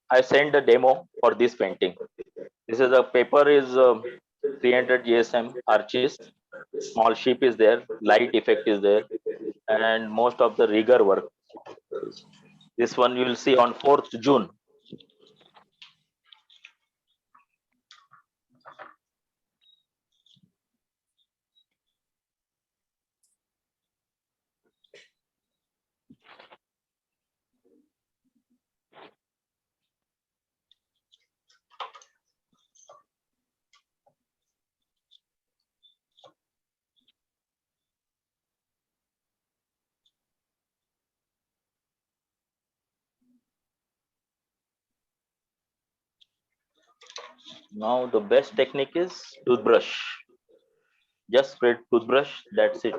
Speaker 2: I send a demo for this painting. This is a paper is 300 GSM Archis. Small sheep is there, light effect is there, and most of the rigor work. This one you will see on 4th June. Now the best technique is toothbrush. Just spread toothbrush, that's it.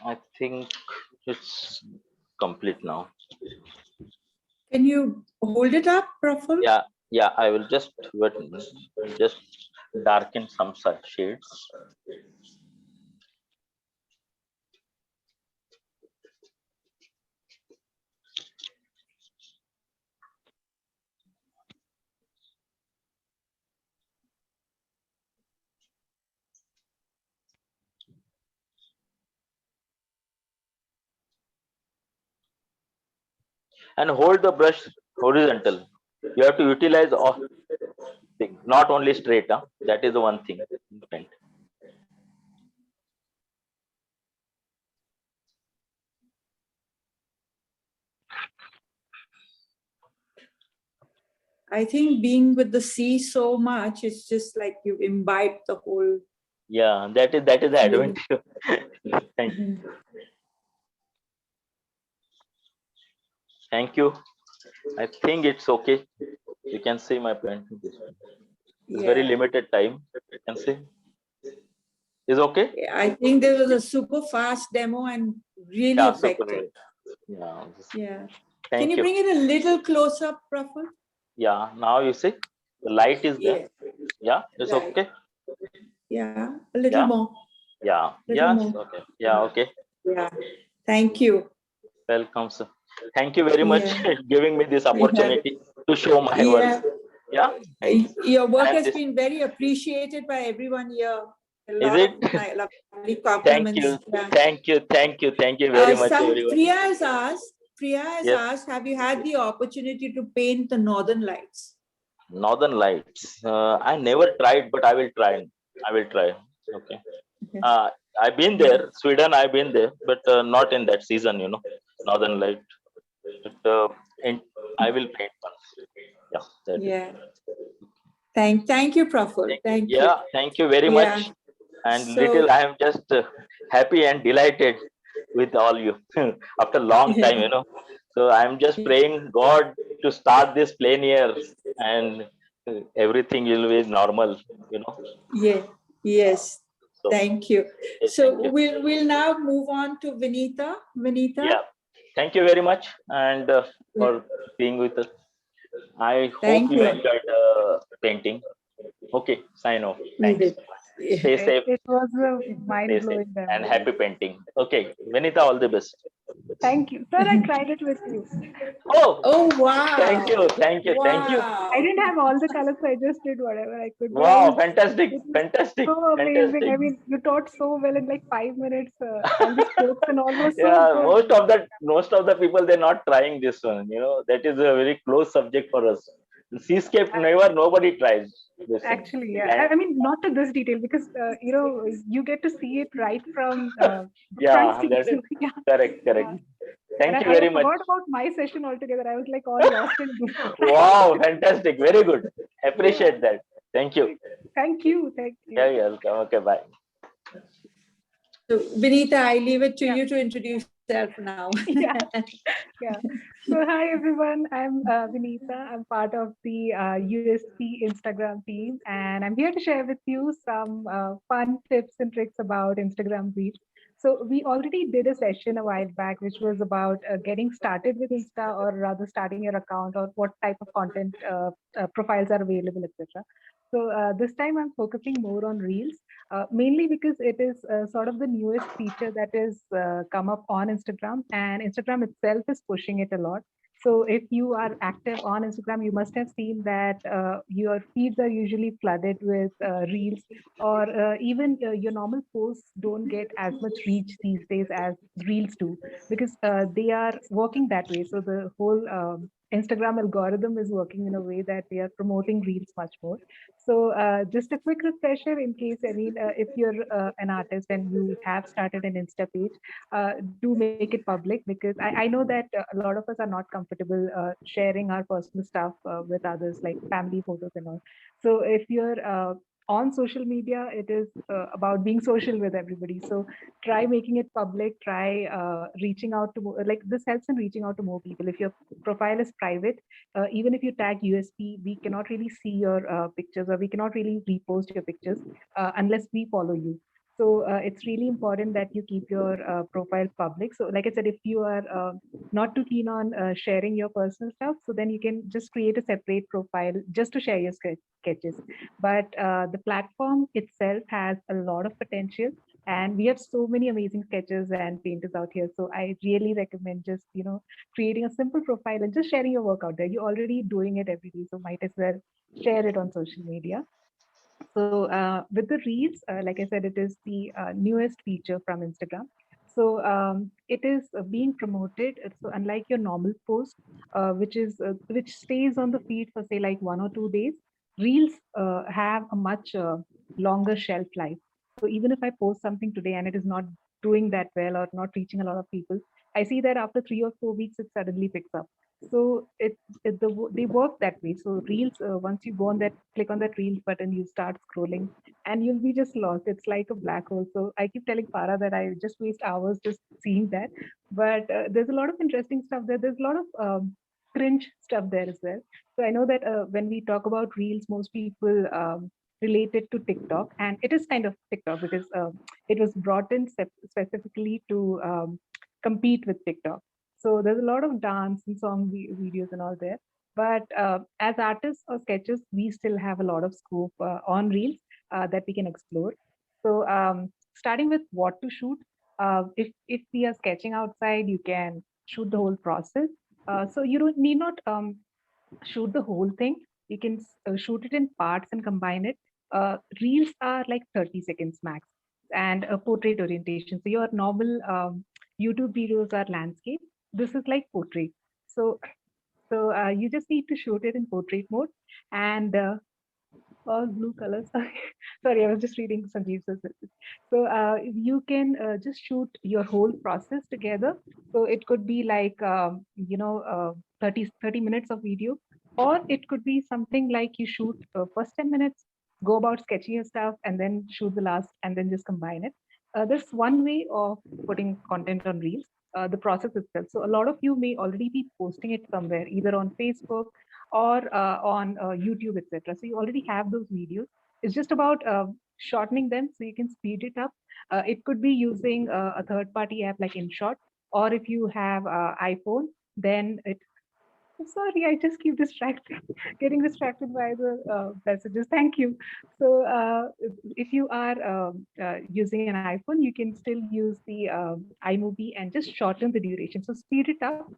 Speaker 2: I think it's complete now.
Speaker 1: Can you hold it up, Praful?
Speaker 2: Yeah, I will just wait, just darken some such shades. And hold the brush horizontal. You have to utilize all thing, not only straight. That is the one thing.
Speaker 1: I think being with the sea so much, it's just like you imbibe the whole.
Speaker 2: Yeah, that is the advantage. Thank you. Thank you. I think it's okay. You can see my painting. It's very limited time. You can see. Is okay?
Speaker 1: I think there was a super fast demo and really effective.
Speaker 2: Yeah.
Speaker 1: Can you bring it a little closer, Praful?
Speaker 2: Yeah. Now you see, the light is there. Yeah, it's
Speaker 1: Right.
Speaker 2: okay.
Speaker 1: Yeah, a little more.
Speaker 2: Yeah.
Speaker 1: Little
Speaker 2: Yes.
Speaker 1: more.
Speaker 2: Okay. Yeah. Okay.
Speaker 1: Yeah. Thank you.
Speaker 2: Welcome, sir. Thank you very much giving me this opportunity to show my work. Yeah.
Speaker 1: Your work
Speaker 2: And
Speaker 1: has been very appreciated by everyone here.
Speaker 2: Is it?
Speaker 1: Lovely compliments.
Speaker 2: Thank you very much, everyone.
Speaker 1: Priya has asked, have you had the opportunity to paint the Northern Lights?
Speaker 2: Northern Lights. I never tried, but I will try. Okay. I've been there, Sweden. I've been there, but not in that season. Northern Light. But I will paint once.
Speaker 1: Yeah. Thank you, Praful. Thank you.
Speaker 2: Thank you very much. And I am just happy and delighted with all you after a long time. So I'm just praying God to start this plane year and everything will be normal.
Speaker 1: Yes. So, thank you. So we'll now move on to Vinita.
Speaker 2: Yeah. Thank you very much and for being with us. I hope you enjoyed painting. Okay, sign off. Thanks. Stay safe.
Speaker 3: It was mind blowing
Speaker 2: and happy painting. Okay, Vinita, all the best.
Speaker 3: Thank you. Sir, I tried it with you.
Speaker 2: Oh,
Speaker 1: Oh, wow.
Speaker 2: thank you.
Speaker 1: Wow.
Speaker 3: I didn't have all the colors, so I just did whatever I could. But
Speaker 2: Wow,
Speaker 3: it was
Speaker 2: fantastic.
Speaker 3: so amazing. I mean, you taught so well in like 5 minutes. All the strokes and all was so
Speaker 2: Yeah,
Speaker 3: good.
Speaker 2: most of the people, they're not trying this one. That is a very close subject for us. Seascape, nobody tries this thing.
Speaker 3: Actually, yeah.
Speaker 2: And
Speaker 3: I mean, not to this detail because you get to see it right from the front
Speaker 2: yeah,
Speaker 3: seat.
Speaker 2: that is
Speaker 3: So yeah,
Speaker 2: correct.
Speaker 3: yeah. And
Speaker 2: Thank you
Speaker 3: I
Speaker 2: very much.
Speaker 3: forgot about my session altogether. I was like all lost in this.
Speaker 2: Wow, fantastic. Very good.
Speaker 3: Yeah.
Speaker 2: Appreciate that. Thank you.
Speaker 3: Thank you. Thank you.
Speaker 2: Yeah, you're welcome. Okay, bye.
Speaker 1: So, Vinita, I leave it to
Speaker 3: Yeah.
Speaker 1: you to introduce yourself now.
Speaker 3: Yeah. Yeah. So hi everyone. I'm Vinita. I'm part of the USP Instagram team, and I'm here to share with you some fun tips and tricks about Instagram Reels. So we already did a session a while back, which was about getting started with Insta, or rather starting your account, or what type of content profiles are available, etc. So this time I'm focusing more on Reels, mainly because it is sort of the newest feature that is come up on Instagram, and Instagram itself is pushing it a lot. So if you are active on Instagram, you must have seen that your feeds are usually flooded with reels, or even your normal posts don't get as much reach these days as reels do, because they are working that way. So the whole Instagram algorithm is working in a way that they are promoting reels much more. So just a quick refresher in case, I mean, if you're an artist and you have started an Insta page, do make it public, because I know that a lot of us are not comfortable sharing our personal stuff with others, like family photos and all. So if you're on social media, it is about being social with everybody. So try making it public, try reaching out to more, like this helps in reaching out to more people. If your profile is private, even if you tag USP, we cannot really see your pictures, or we cannot really repost your pictures unless we follow you. So it's really important that you keep your profile public. So like I said, if you are not too keen on sharing your personal stuff, so then you can just create a separate profile just to share your sketches. But the platform itself has a lot of potential, and we have so many amazing sketchers and painters out here. So I really recommend just creating a simple profile and just sharing your work out there. You're already doing it every day, so might as well share it on social media. So with the reels, like I said, it is the newest feature from Instagram. So it is being promoted. So unlike your normal post, which stays on the feed for say like 1 or 2 days, reels have a much longer shelf life. So even if I post something today and it is not doing that well or not reaching a lot of people, I see that after 3 or 4 weeks it suddenly picks up. So they work that way. So reels, once you go on that, click on that reels button, you start scrolling, and you'll be just lost. It's like a black hole. So I keep telling Farah that I just waste hours just seeing that. But there's a lot of interesting stuff there. There's a lot of cringe stuff there as well. So I know that when we talk about reels, most people relate it to TikTok, and it is kind of TikTok because it was brought in specifically to compete with TikTok. So there's a lot of dance and song videos and all there. But as artists or sketches, we still have a lot of scope on Reels that we can explore. So starting with what to shoot, if we are sketching outside, you can shoot the whole process. So you don't need not shoot the whole thing. You can shoot it in parts and combine it. Reels are like 30 seconds max, and a portrait orientation. So your normal YouTube videos are landscape. This is like portrait. So you just need to shoot it in portrait mode, and all blue colors. Sorry, I was just reading Sanjeev's message. So you can just shoot your whole process together. So it could be like 30 minutes of video, or it could be something like you shoot first 10 minutes, go about sketching your stuff, and then shoot the last, and then just combine it. There's one way of putting content on Reels. The process itself. So a lot of you may already be posting it somewhere, either on Facebook or on YouTube, etc. So you already have those videos. It's just about shortening them so you can speed it up. It could be using a third-party app like InShot, or if you have iPhone, then Sorry, I just keep distracted, getting distracted by the messages. Thank you. So if you are using an iPhone, you can still use the iMovie and just shorten the duration. So speed it up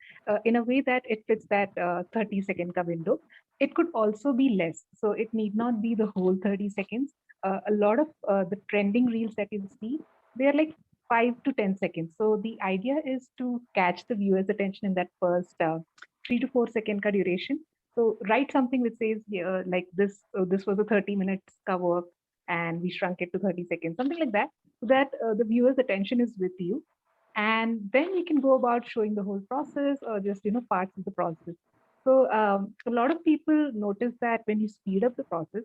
Speaker 3: in a way that it fits that 30-second ka window. It could also be less. So it need not be the whole 30 seconds. A lot of the trending reels that you see, they are like 5 to 10 seconds. So the idea is to catch the viewer's attention in that first 3 to 4 second ka duration. So write something which says like this. This was a 30 minutes ka work, and we shrunk it to 30 seconds, something like that, so that the viewer's attention is with you, and then you can go about showing the whole process or just parts of the process. So a lot of people notice that when you speed up the process.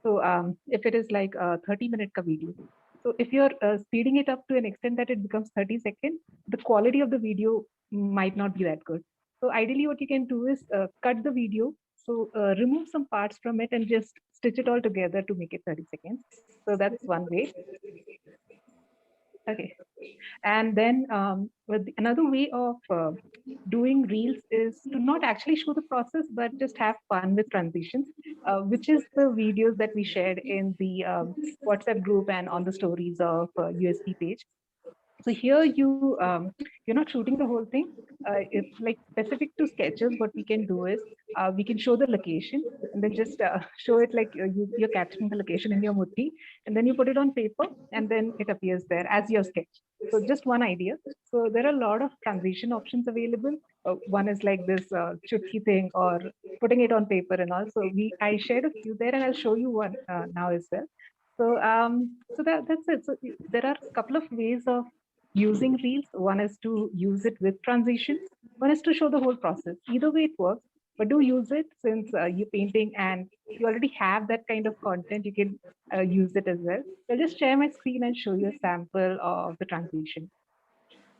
Speaker 3: So if it is like a 30-minute ka video, so if you're speeding it up to an extent that it becomes 30 seconds, the quality of the video might not be that good. So ideally, what you can do is cut the video. So remove some parts from it and just stitch it all together to make it 30 seconds. So that's one way. Okay. And then another way of doing reels is to not actually show the process, but just have fun with transitions, which is the videos that we shared in the WhatsApp group and on the stories of USP page. So here you're not shooting the whole thing. It's like specific to sketches. What we can do is we can show the location and then just show it like you're capturing the location in your mutti, and then you put it on paper and then it appears there as your sketch. So just one idea. So there are a lot of transition options available. One is like this chutki thing or putting it on paper and all. So I shared a few there, and I'll show you one now as well. So that's it. So there are a couple of ways of using reels. One is to use it with transitions. One is to show the whole process. Either way it works, but do use it since you're painting and you already have that kind of content. You can use it as well. I'll just share my screen and show you a sample of the transition.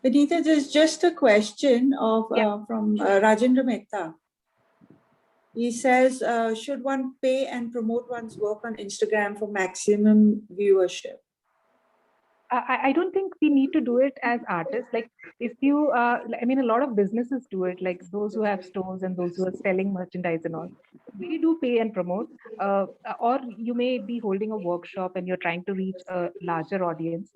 Speaker 1: Vinita, there's just a question of from Rajendra Mehta. He says, should one pay and promote one's work on Instagram for maximum viewership?
Speaker 3: I don't think we need to do it as artists. Like if you, I mean, a lot of businesses do it, like those who have stores and those who are selling merchandise and all. We do pay and promote. Or you may be holding a workshop and you're trying to reach a larger audience.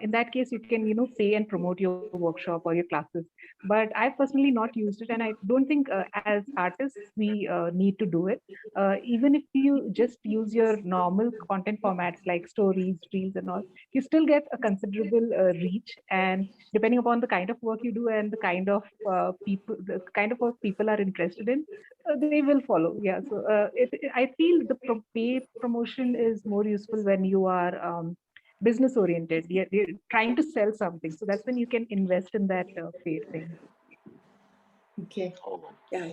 Speaker 3: In that case, you can, pay and promote your workshop or your classes. But I've personally not used it, and I don't think as artists we need to do it. Even if you just use your normal content formats like stories, reels, and all, you still get a considerable reach, and depending upon the kind of work you do and the kind of work people are interested in, they will follow. Yeah, so I feel the pay promotion is more useful when you are business oriented. You're trying to sell something, so that's when you can invest in that paid thing.
Speaker 1: Okay. Yeah.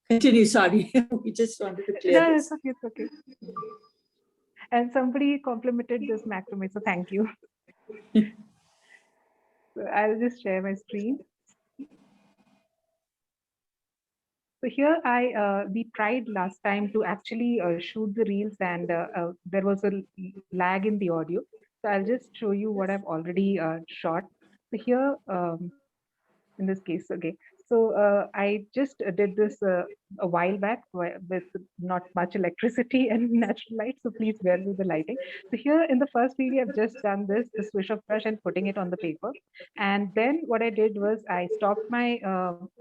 Speaker 1: Continue. Sorry, we just wanted to clear
Speaker 3: No,
Speaker 1: this.
Speaker 3: it's okay. And somebody complimented this macrame, so thank you. So I'll just share my screen. So here we tried last time to actually shoot the reels, and there was a lag in the audio. So I'll just show you what I've already shot. So here, in this case, okay. So I just did this a while back with not much electricity and natural light. So please bear with the lighting. So here in the first video, I've just done this, the swish of brush and putting it on the paper. And then what I did was I stopped my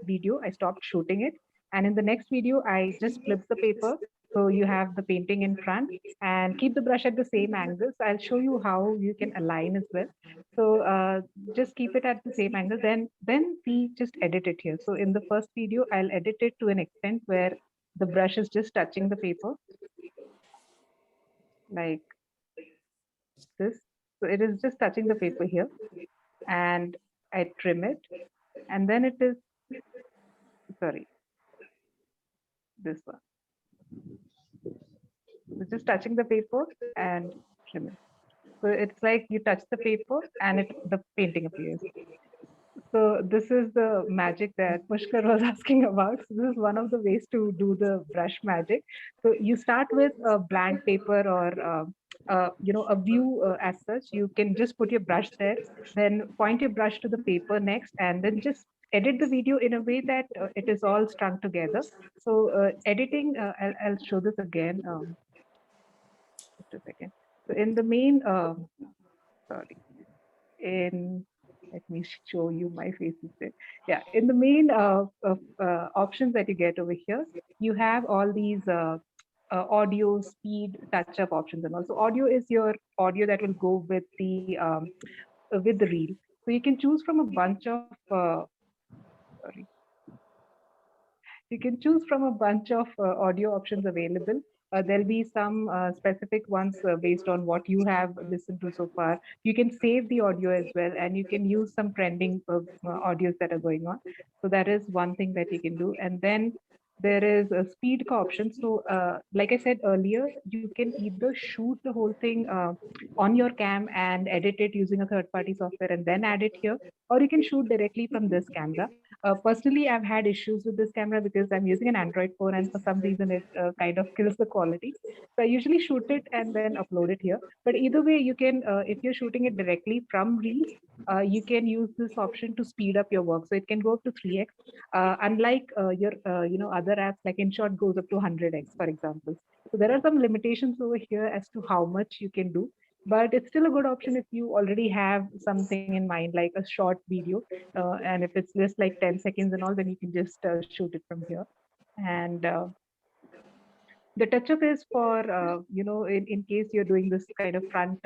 Speaker 3: video, I stopped shooting it. And in the next video, I just flipped the paper. So you have the painting in front and keep the brush at the same angle. So I'll show you how you can align as well. So just keep it at the same angle. Then we just edit it here. So in the first video, I'll edit it to an extent where the brush is just touching the paper like this. So it is just touching the paper here, and I trim it, and then it is, sorry, this one. So just touching the paper and trim it. So it's like you touch the paper and the painting appears. So this is the magic that Pushkar was asking about. So this is one of the ways to do the brush magic. So you start with a blank paper or a view as such. You can just put your brush there, then point your brush to the paper next, and then just edit the video in a way that it is all strung together. So editing, I'll show this again. Just a second. So in the main, sorry, let me show you my face instead. Yeah, in the main options that you get over here, you have all these audio, speed, touch up options, and also audio is your audio that will go with the reel. So you can choose from a bunch of sorry, you can choose from a bunch of audio options available. There'll be some specific ones based on what you have listened to so far. You can save the audio as well, and you can use some trending audios that are going on. So that is one thing that you can do. And then there is a speed option. So like I said earlier, you can either shoot the whole thing on your cam and edit it using a third-party software and then add it here, or you can shoot directly from this camera. Personally, I've had issues with this camera because I'm using an Android phone and for some reason it kind of kills the quality. So I usually shoot it and then upload it here. But either way, you can, if you're shooting it directly from Reels, you can use this option to speed up your work. So it can go up to 3x, unlike your other apps like InShot goes up to 100x, for example. So there are some limitations over here as to how much you can do, but it's still a good option if you already have something in mind, like a short video. And if it's just like 10 seconds and all, then you can just shoot it from here. And the touch up is for, in case you're doing this kind of front,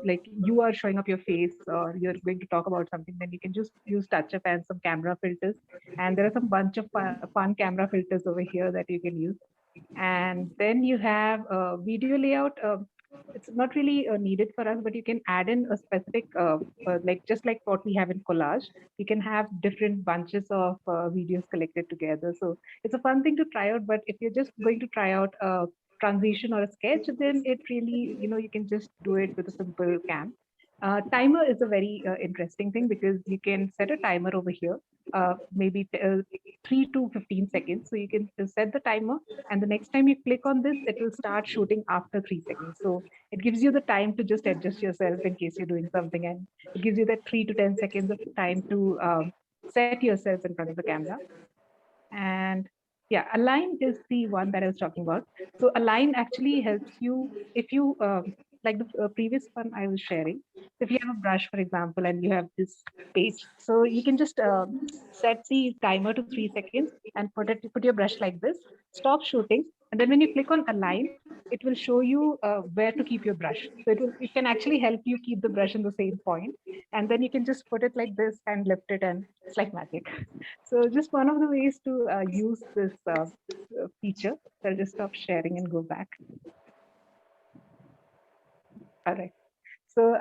Speaker 3: like you are showing up your face or you're going to talk about something, then you can just use touch up and some camera filters. And there are some bunch of fun camera filters over here that you can use. And then you have a video layout. It's not really needed for us, but you can add in a specific, like just like what we have in collage, you can have different bunches of videos collected together. So it's a fun thing to try out, but if you're just going to try out a transition or a sketch, then it really, you can just do it with a simple cam. Timer is a very interesting thing because you can set a timer over here, maybe 3 to 15 seconds. So you can set the timer, and the next time you click on this, it will start shooting after 3 seconds. So it gives you the time to just adjust yourself in case you're doing something, and it gives you that 3 to 10 seconds of time to set yourself in front of the camera. And yeah, Align is the one that I was talking about. So Align actually helps you if you like the previous one I was sharing. If you have a brush, for example, and you have this page, so you can just set the timer to 3 seconds and put your brush like this, stop shooting, and then when you click on Align, it will show you where to keep your brush. So it can actually help you keep the brush in the same point, and then you can just put it like this and lift it, and it's like magic. So just one of the ways to use this feature. I'll just stop sharing and go back. All right. So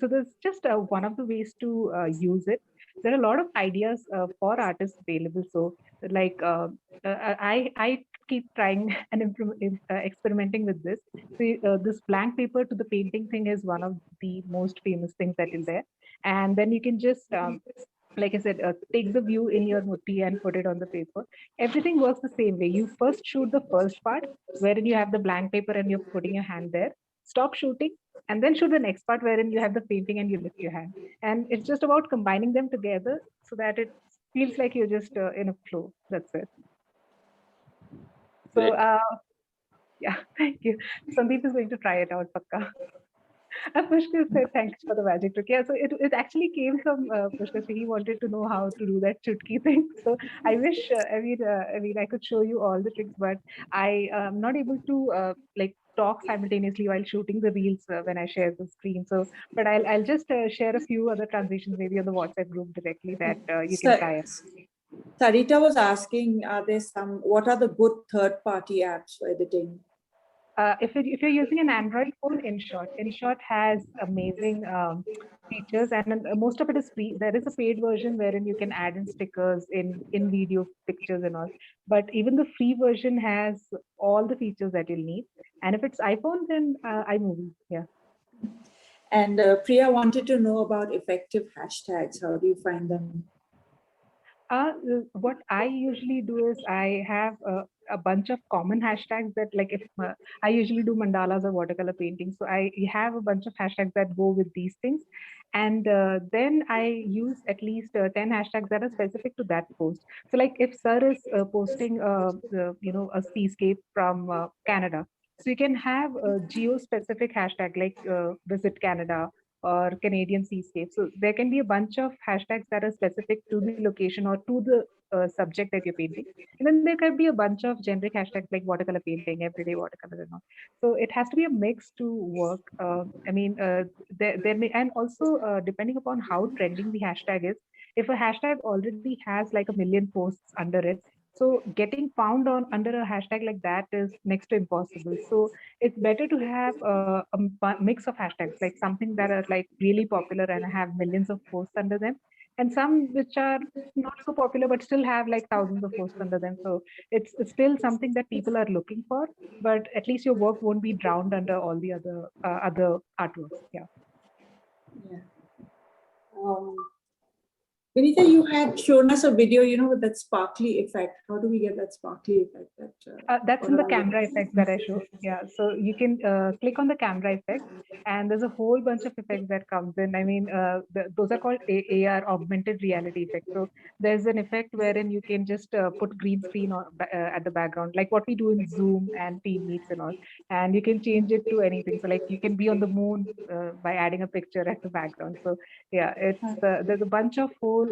Speaker 3: there's just one of the ways to use it. There are a lot of ideas for artists available. So like I keep trying and experimenting with this. So this blank paper to the painting thing is one of the most famous things that is there. And then you can just like I said, take the view in your Mutti and put it on the paper. Everything works the same way. You first shoot the first part wherein you have the blank paper and you're putting your hand there. Stop shooting and then shoot the next part wherein you have the painting and you lift your hand. And it's just about combining them together so that it feels like you're just in a flow. That's it. So yeah, thank you. Sandeep is going to try it out, Pakka. Pushkar said thanks for the magic trick. Yeah, so it actually came from Pushkar. So he wanted to know how to do that chutki thing. So I wish, I could show you all the tricks, but I am not able to like talk simultaneously while shooting the reels when I share the screen. So, but I'll just share a few other transitions maybe on the WhatsApp group directly that you can try.
Speaker 1: Sarita was asking, what are the good third-party apps for editing?
Speaker 3: If you're using an Android phone, InShot has amazing features, and most of it is free. There is a paid version wherein you can add in stickers in video pictures and all. But even the free version has all the features that you'll need. And if it's iPhone, then iMovie. Yeah.
Speaker 1: And Priya wanted to know about effective hashtags. How do you find them?
Speaker 3: What I usually do is I have a bunch of common hashtags that, like, if I usually do mandalas or watercolor painting, so I have a bunch of hashtags that go with these things, and then I use at least 10 hashtags that are specific to that post. So, like, if sir is posting, a seascape from Canada, so you can have a geo-specific hashtag like visit Canada or Canadian seascape. So there can be a bunch of hashtags that are specific to the location or to the subject that you're painting. And then there can be a bunch of generic hashtags like watercolor painting, everyday watercolor, and all. So it has to be a mix to work. There may, and also depending upon how trending the hashtag is, if a hashtag already has like a million posts under it, so getting found on under a hashtag like that is next to impossible. So it's better to have a mix of hashtags, like something that are like really popular and have millions of posts under them, and some which are not so popular but still have like thousands of posts under them. So it's still something that people are looking for, but at least your work won't be drowned under all the other artworks. Yeah.
Speaker 1: Yeah. Vinita, you had shown us a video, with that sparkly effect. How do we get that sparkly effect?
Speaker 3: That's in the camera
Speaker 1: Polaroid?
Speaker 3: effects that I showed. Yeah, so you can click on the camera effect, and there's a whole bunch of effects that comes in. I mean, those are called AR, augmented reality effects. So there's an effect wherein you can just put green screen at the background, like what we do in Zoom and Team Meets and all, and you can change it to anything. So like you can be on the moon by adding a picture at the background. So yeah, there's a bunch of whole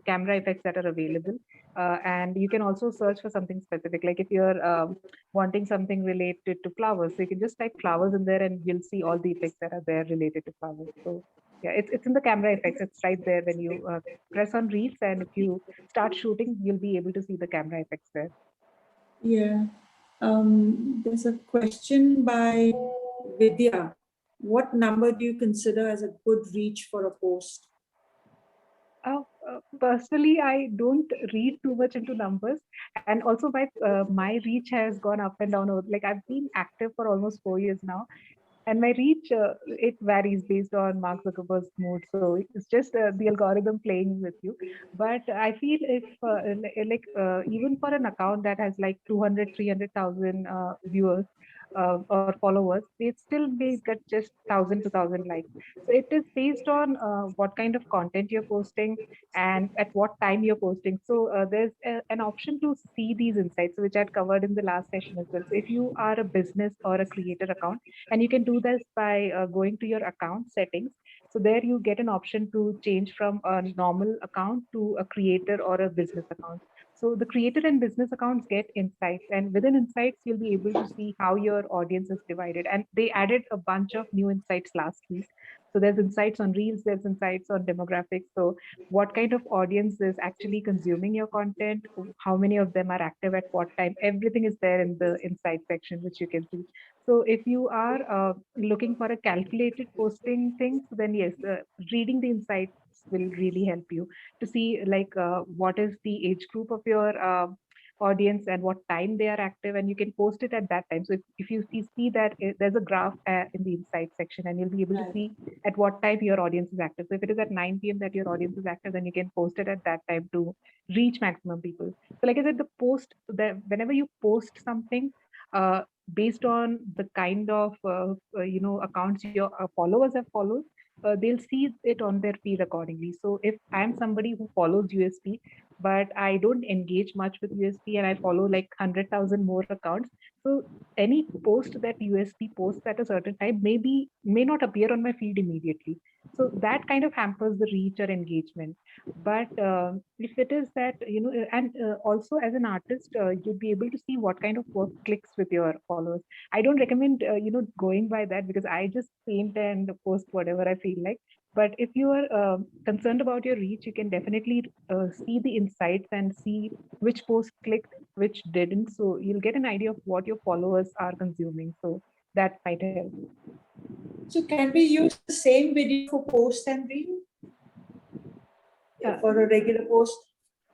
Speaker 3: camera effects that are available, and you can also search for something specific. Like if you're wanting something related to flowers, so you can just type flowers in there and you'll see all the effects that are there related to flowers. So yeah, it's in the camera effects. It's right there when you press on reels, and if you start shooting, you'll be able to see the camera effects there.
Speaker 1: Yeah. There's a question by Vidya. What number do you consider as a good reach for a post?
Speaker 3: Personally, I don't read too much into numbers, and also my reach has gone up and down. Like I've been active for almost 4 years now, and my reach it varies based on Mark Zuckerberg's mood. So it's just the algorithm playing with you. But I feel if even for an account that has like 200, 300,000 viewers or followers, they still may get just 1,000 to 1,000 likes. So it is based on what kind of content you're posting and at what time you're posting. So there's an option to see these insights, which I had covered in the last session as well. So if you are a business or a creator account, and you can do this by going to your account settings. So there you get an option to change from a normal account to a creator or a business account. So the creator and business accounts get insights, and within insights, you'll be able to see how your audience is divided. And they added a bunch of new insights last week. So there's insights on reels, there's insights on demographics. So what kind of audience is actually consuming your content, how many of them are active at what time, everything is there in the insight section, which you can see. So if you are looking for a calculated posting things, then yes, reading the insights will really help you to see like what is the age group of your audience and what time they are active, and you can post it at that time. So if you see that there's a graph in the insight section, and you'll be able to see at what time your audience is active. So if it is at 9 p.m. that your audience is active, then you can post it at that time to reach maximum people. So like I said, the post that whenever you post something, based on the kind of accounts your followers have followed, they'll see it on their feed accordingly. So if I'm somebody who follows USP, but I don't engage much with USP, and I follow like 100,000 more accounts, so any post that USP posts at a certain time may not appear on my feed immediately. So that kind of hampers the reach or engagement. But if it is that, and also as an artist, you'd be able to see what kind of work clicks with your followers. I don't recommend, going by that, because I just paint and post whatever I feel like. But if you are concerned about your reach, you can definitely see the insights and see which post clicked, which didn't. So you'll get an idea of what your followers are consuming. So that might help.
Speaker 1: So can we use the same video for post and reel? For a regular post,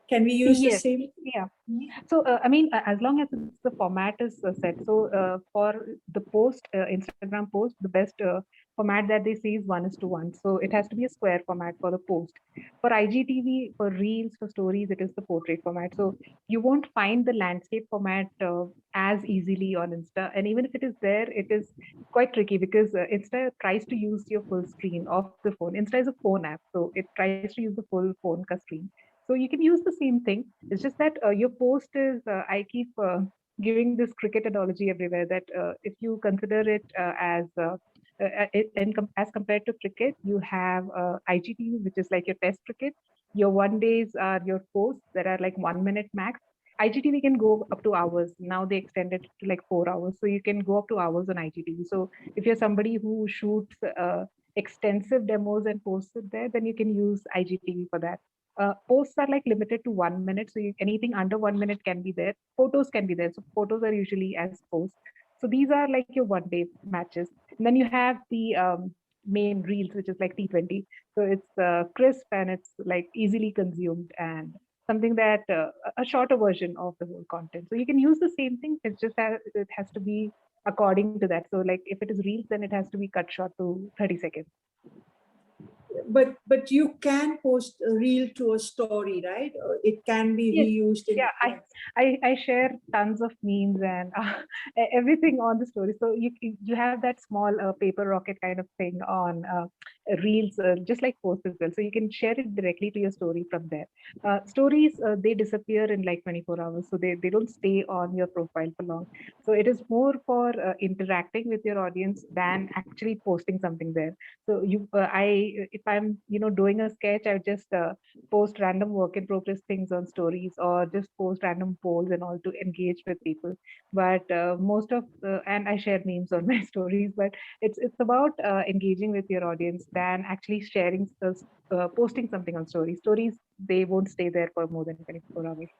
Speaker 1: can we use the
Speaker 3: Yes.
Speaker 1: same?
Speaker 3: Yeah. So, as long as the format is set. So, for the post, Instagram post, the best format that they say is 1:1. So it has to be a square format for the post. For IGTV, for reels, for stories, it is the portrait format. So you won't find the landscape format as easily on Insta. And even if it is there, it is quite tricky because Insta tries to use your full screen of the phone. Insta is a phone app, so it tries to use the full phone ka screen. So you can use the same thing. It's just that your post is, I keep giving this cricket analogy everywhere that if you consider it as compared to cricket, you have IGTV, which is like your test cricket. Your one days are your posts that are like 1 minute max. IGTV can go up to hours. Now they extended it to like 4 hours. So you can go up to hours on IGTV. So if you're somebody who shoots extensive demos and posts it there, then you can use IGTV for that. Posts are like limited to 1 minute. So anything under 1 minute can be there. Photos can be there. So photos are usually as posts. So these are like your 1 day matches. And then you have the main reels, which is like T20. So it's crisp and it's like easily consumed and something that a shorter version of the whole content. So you can use the same thing. It's just that it has to be according to that. So like if it is reels, then it has to be cut short to 30 seconds.
Speaker 1: But you can post a reel to a story, right? It can be
Speaker 3: Yes.
Speaker 1: reused.
Speaker 3: Yeah, I share tons of memes and everything on the story. So you have that small paper rocket kind of thing on reels, just like posts as well. So you can share it directly to your story from there. Stories, they disappear in like 24 hours, so they don't stay on your profile for long. So it is more for interacting with your audience than actually posting something there. So if I'm doing a sketch, I just post random work in progress things on stories or just post random polls and all to engage with people. But and I share memes on my stories, but it's about engaging with your audience than actually posting something on stories. They won't stay there for more than 24 hours.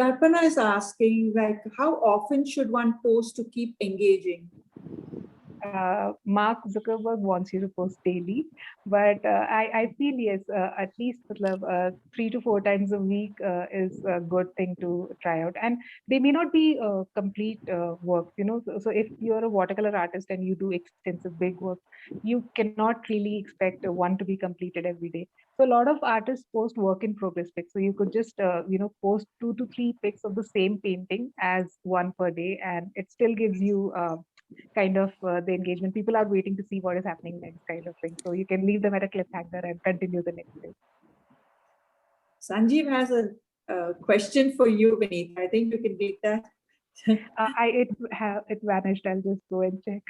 Speaker 1: Darpana is asking, like, how often should one post to keep engaging?
Speaker 3: Mark Zuckerberg wants you to post daily, but I feel yes, at least 3 to 4 times a week is a good thing to try out. And they may not be complete works, So if you're a watercolor artist and you do extensive big work, you cannot really expect one to be completed every day. So a lot of artists post work in progress pics. So you could just post 2 to 3 pics of the same painting as one per day, and it still gives you kind of the engagement. People are waiting to see what is happening next, kind of thing. So you can leave them at a cliffhanger and continue the next day.
Speaker 1: Sanjeev has a question for you, Vineet. I think you can read that.
Speaker 3: It vanished. I'll just go and check.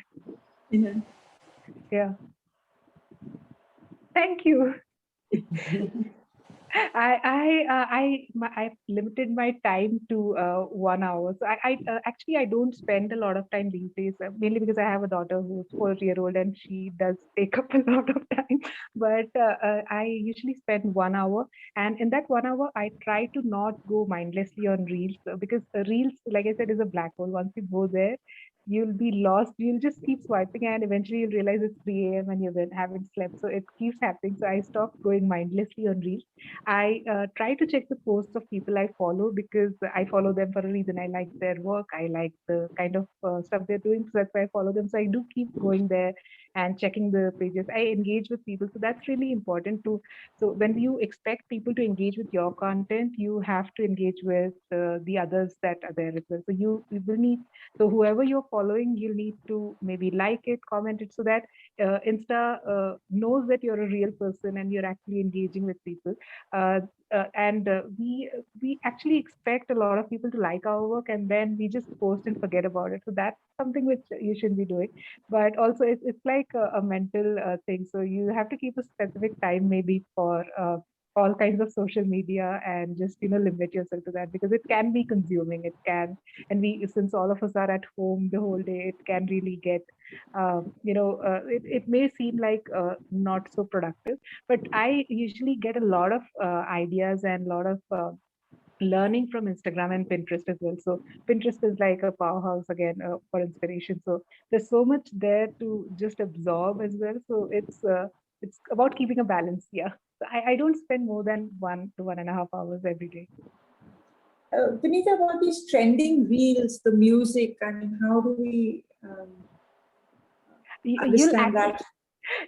Speaker 3: Yeah. Thank you. I limited my time to 1 hour. So I don't spend a lot of time these days, mainly because I have a daughter who's 4-year-old and she does take up a lot of time. But I usually spend 1 hour, and in that 1 hour, I try to not go mindlessly on reels because reels, like I said, is a black hole. Once you go there, you'll be lost. You'll just keep swiping, and eventually you'll realize it's 3 a.m. and you haven't slept. So it keeps happening. So I stopped going mindlessly on reels. I try to check the posts of people I follow because I follow them for a reason. I like their work. I like the kind of stuff they're doing. So that's why I follow them. So I do keep going there and checking the pages. I engage with people. So that's really important too. So when you expect people to engage with your content, you have to engage with the others that are there as well. So you will need, so whoever you're following, you'll need to maybe like it, comment it, so that Insta knows that you're a real person and you're actually engaging with people. And we actually expect a lot of people to like our work, and then we just post and forget about it. So that's something which you shouldn't be doing. But also it's like a mental thing. So you have to keep a specific time maybe for all kinds of social media and just limit yourself to that, because it can be consuming. It can, and since all of us are at home the whole day, it can really get it may seem like not so productive, but I usually get a lot of ideas and a lot of learning from Instagram and Pinterest as well. So Pinterest is like a powerhouse again for inspiration. So there's so much there to just absorb as well. So it's about keeping a balance. Yeah. So I don't spend more than 1 to 1.5 hours every day.
Speaker 1: Vinita, about these trending reels, the music, I mean, how do we?
Speaker 3: You'll
Speaker 1: understand
Speaker 3: actually,
Speaker 1: that.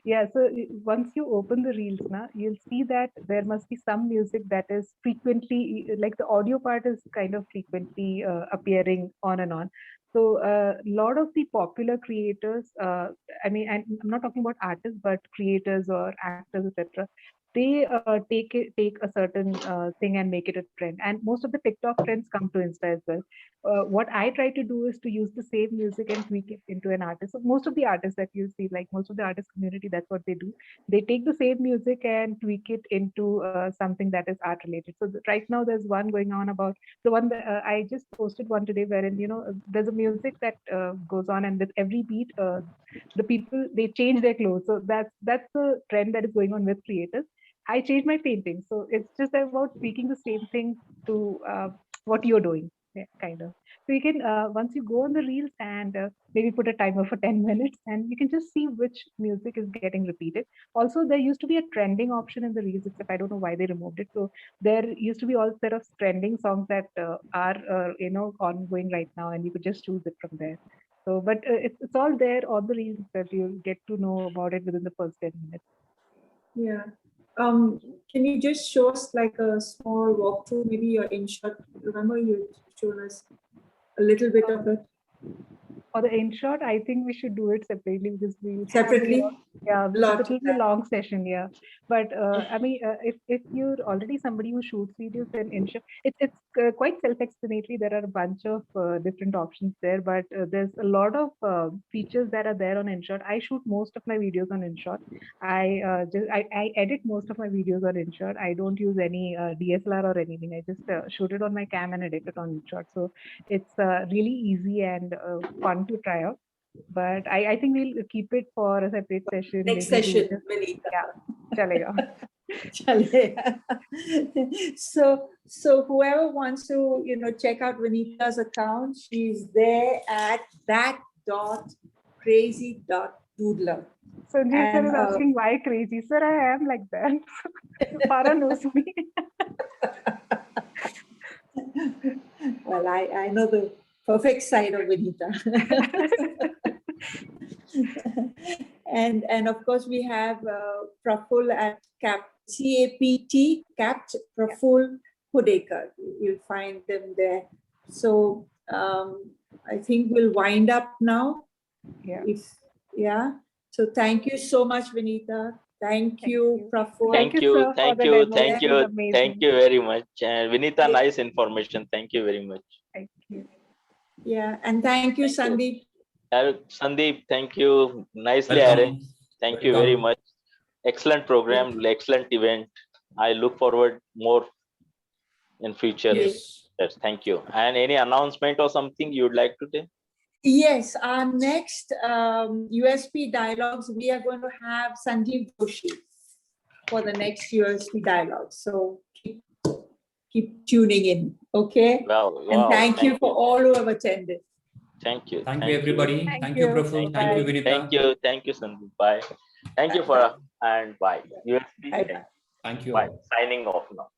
Speaker 3: yeah, so once you open the reels now, you'll see that there must be some music that is frequently, like the audio part is kind of frequently appearing on and on. So a lot of the popular creators, I mean, I'm not talking about artists, but creators or actors, etc. They take a certain thing and make it a trend. And most of the TikTok trends come to Insta as well. What I try to do is to use the same music and tweak it into an artist. So most of the artists that you see, like most of the artist community, that's what they do. They take the same music and tweak it into something that is art related. So right now there's one going on about the one that I just posted one today, wherein there's a music that goes on, and with every beat, the people they change their clothes. So that's the trend that is going on with creators. I changed my painting, so it's just about tweaking the same thing to what you're doing, yeah, kind of. So you can once you go on the reels and maybe put a timer for 10 minutes, and you can just see which music is getting repeated. Also, there used to be a trending option in the reels, except I don't know why they removed it. So there used to be all set of trending songs that are ongoing right now, and you could just choose it from there. So, but it's all there on the reels that you'll get to know about it within the first 10 minutes.
Speaker 1: Yeah. Can you just show us like a small walkthrough, maybe your InShot? Remember you showed us a little bit of it
Speaker 3: For the InShot, I think we should do it separately because we'll have
Speaker 1: separately?
Speaker 3: yeah, because
Speaker 1: Lot.
Speaker 3: it will be a long session, yeah. But I mean, if you're already somebody who shoots videos, then InShot, it's quite self-explanatory. There are a bunch of different options there, but there's a lot of features that are there on InShot. I shoot most of my videos on InShot. I edit most of my videos on InShot. I don't use any DSLR or anything. I just shoot it on my cam and edit it on InShot. So it's really easy and fun to try out. But I think we'll keep it for a separate session.
Speaker 1: Next
Speaker 3: Maybe do
Speaker 1: session,
Speaker 3: just,
Speaker 1: Vinita.
Speaker 3: yeah, chalega.
Speaker 1: So whoever wants to, check out Vinita's account, she's there at that.crazy.doodler.
Speaker 3: Sanjeev sir
Speaker 1: And
Speaker 3: is asking why crazy. Sir, I am like that. Farah knows me.
Speaker 1: well, I know the perfect side of Vinita. and of course we have Praful at CAPT, Capt Praful Hudekar. You'll find them there. So I think we'll wind up now.
Speaker 3: Yeah.
Speaker 1: So thank you so much, Vinita. Thank you, Praful.
Speaker 3: Thank you, sir, for the demo. It was amazing.
Speaker 2: Thank you very much. And Vinita, nice information. Thank you very much.
Speaker 3: Thank you.
Speaker 1: Yeah, and thank you, Sandeep.
Speaker 2: Sandeep, thank you. Nicely
Speaker 4: Welcome.
Speaker 2: arranged. Thank you very much. Excellent program, excellent event. I look forward more in future.
Speaker 1: Yes.
Speaker 2: Yes, thank you. And any announcement or something you would like to say?
Speaker 1: Yes, our next USP Dialogues, we are going to have Sanjeev Joshi for the next USP Dialogues. So keep tuning in, okay? And thank you for all who have attended.
Speaker 2: Thank you.
Speaker 4: Thank you, everybody. Thank you, Praful. Thank you, Vinita.
Speaker 2: Thank you, Sandeep. Bye. Thank you for and bye. USP.
Speaker 1: Bye.
Speaker 4: Thank you.
Speaker 2: Bye. Signing off now.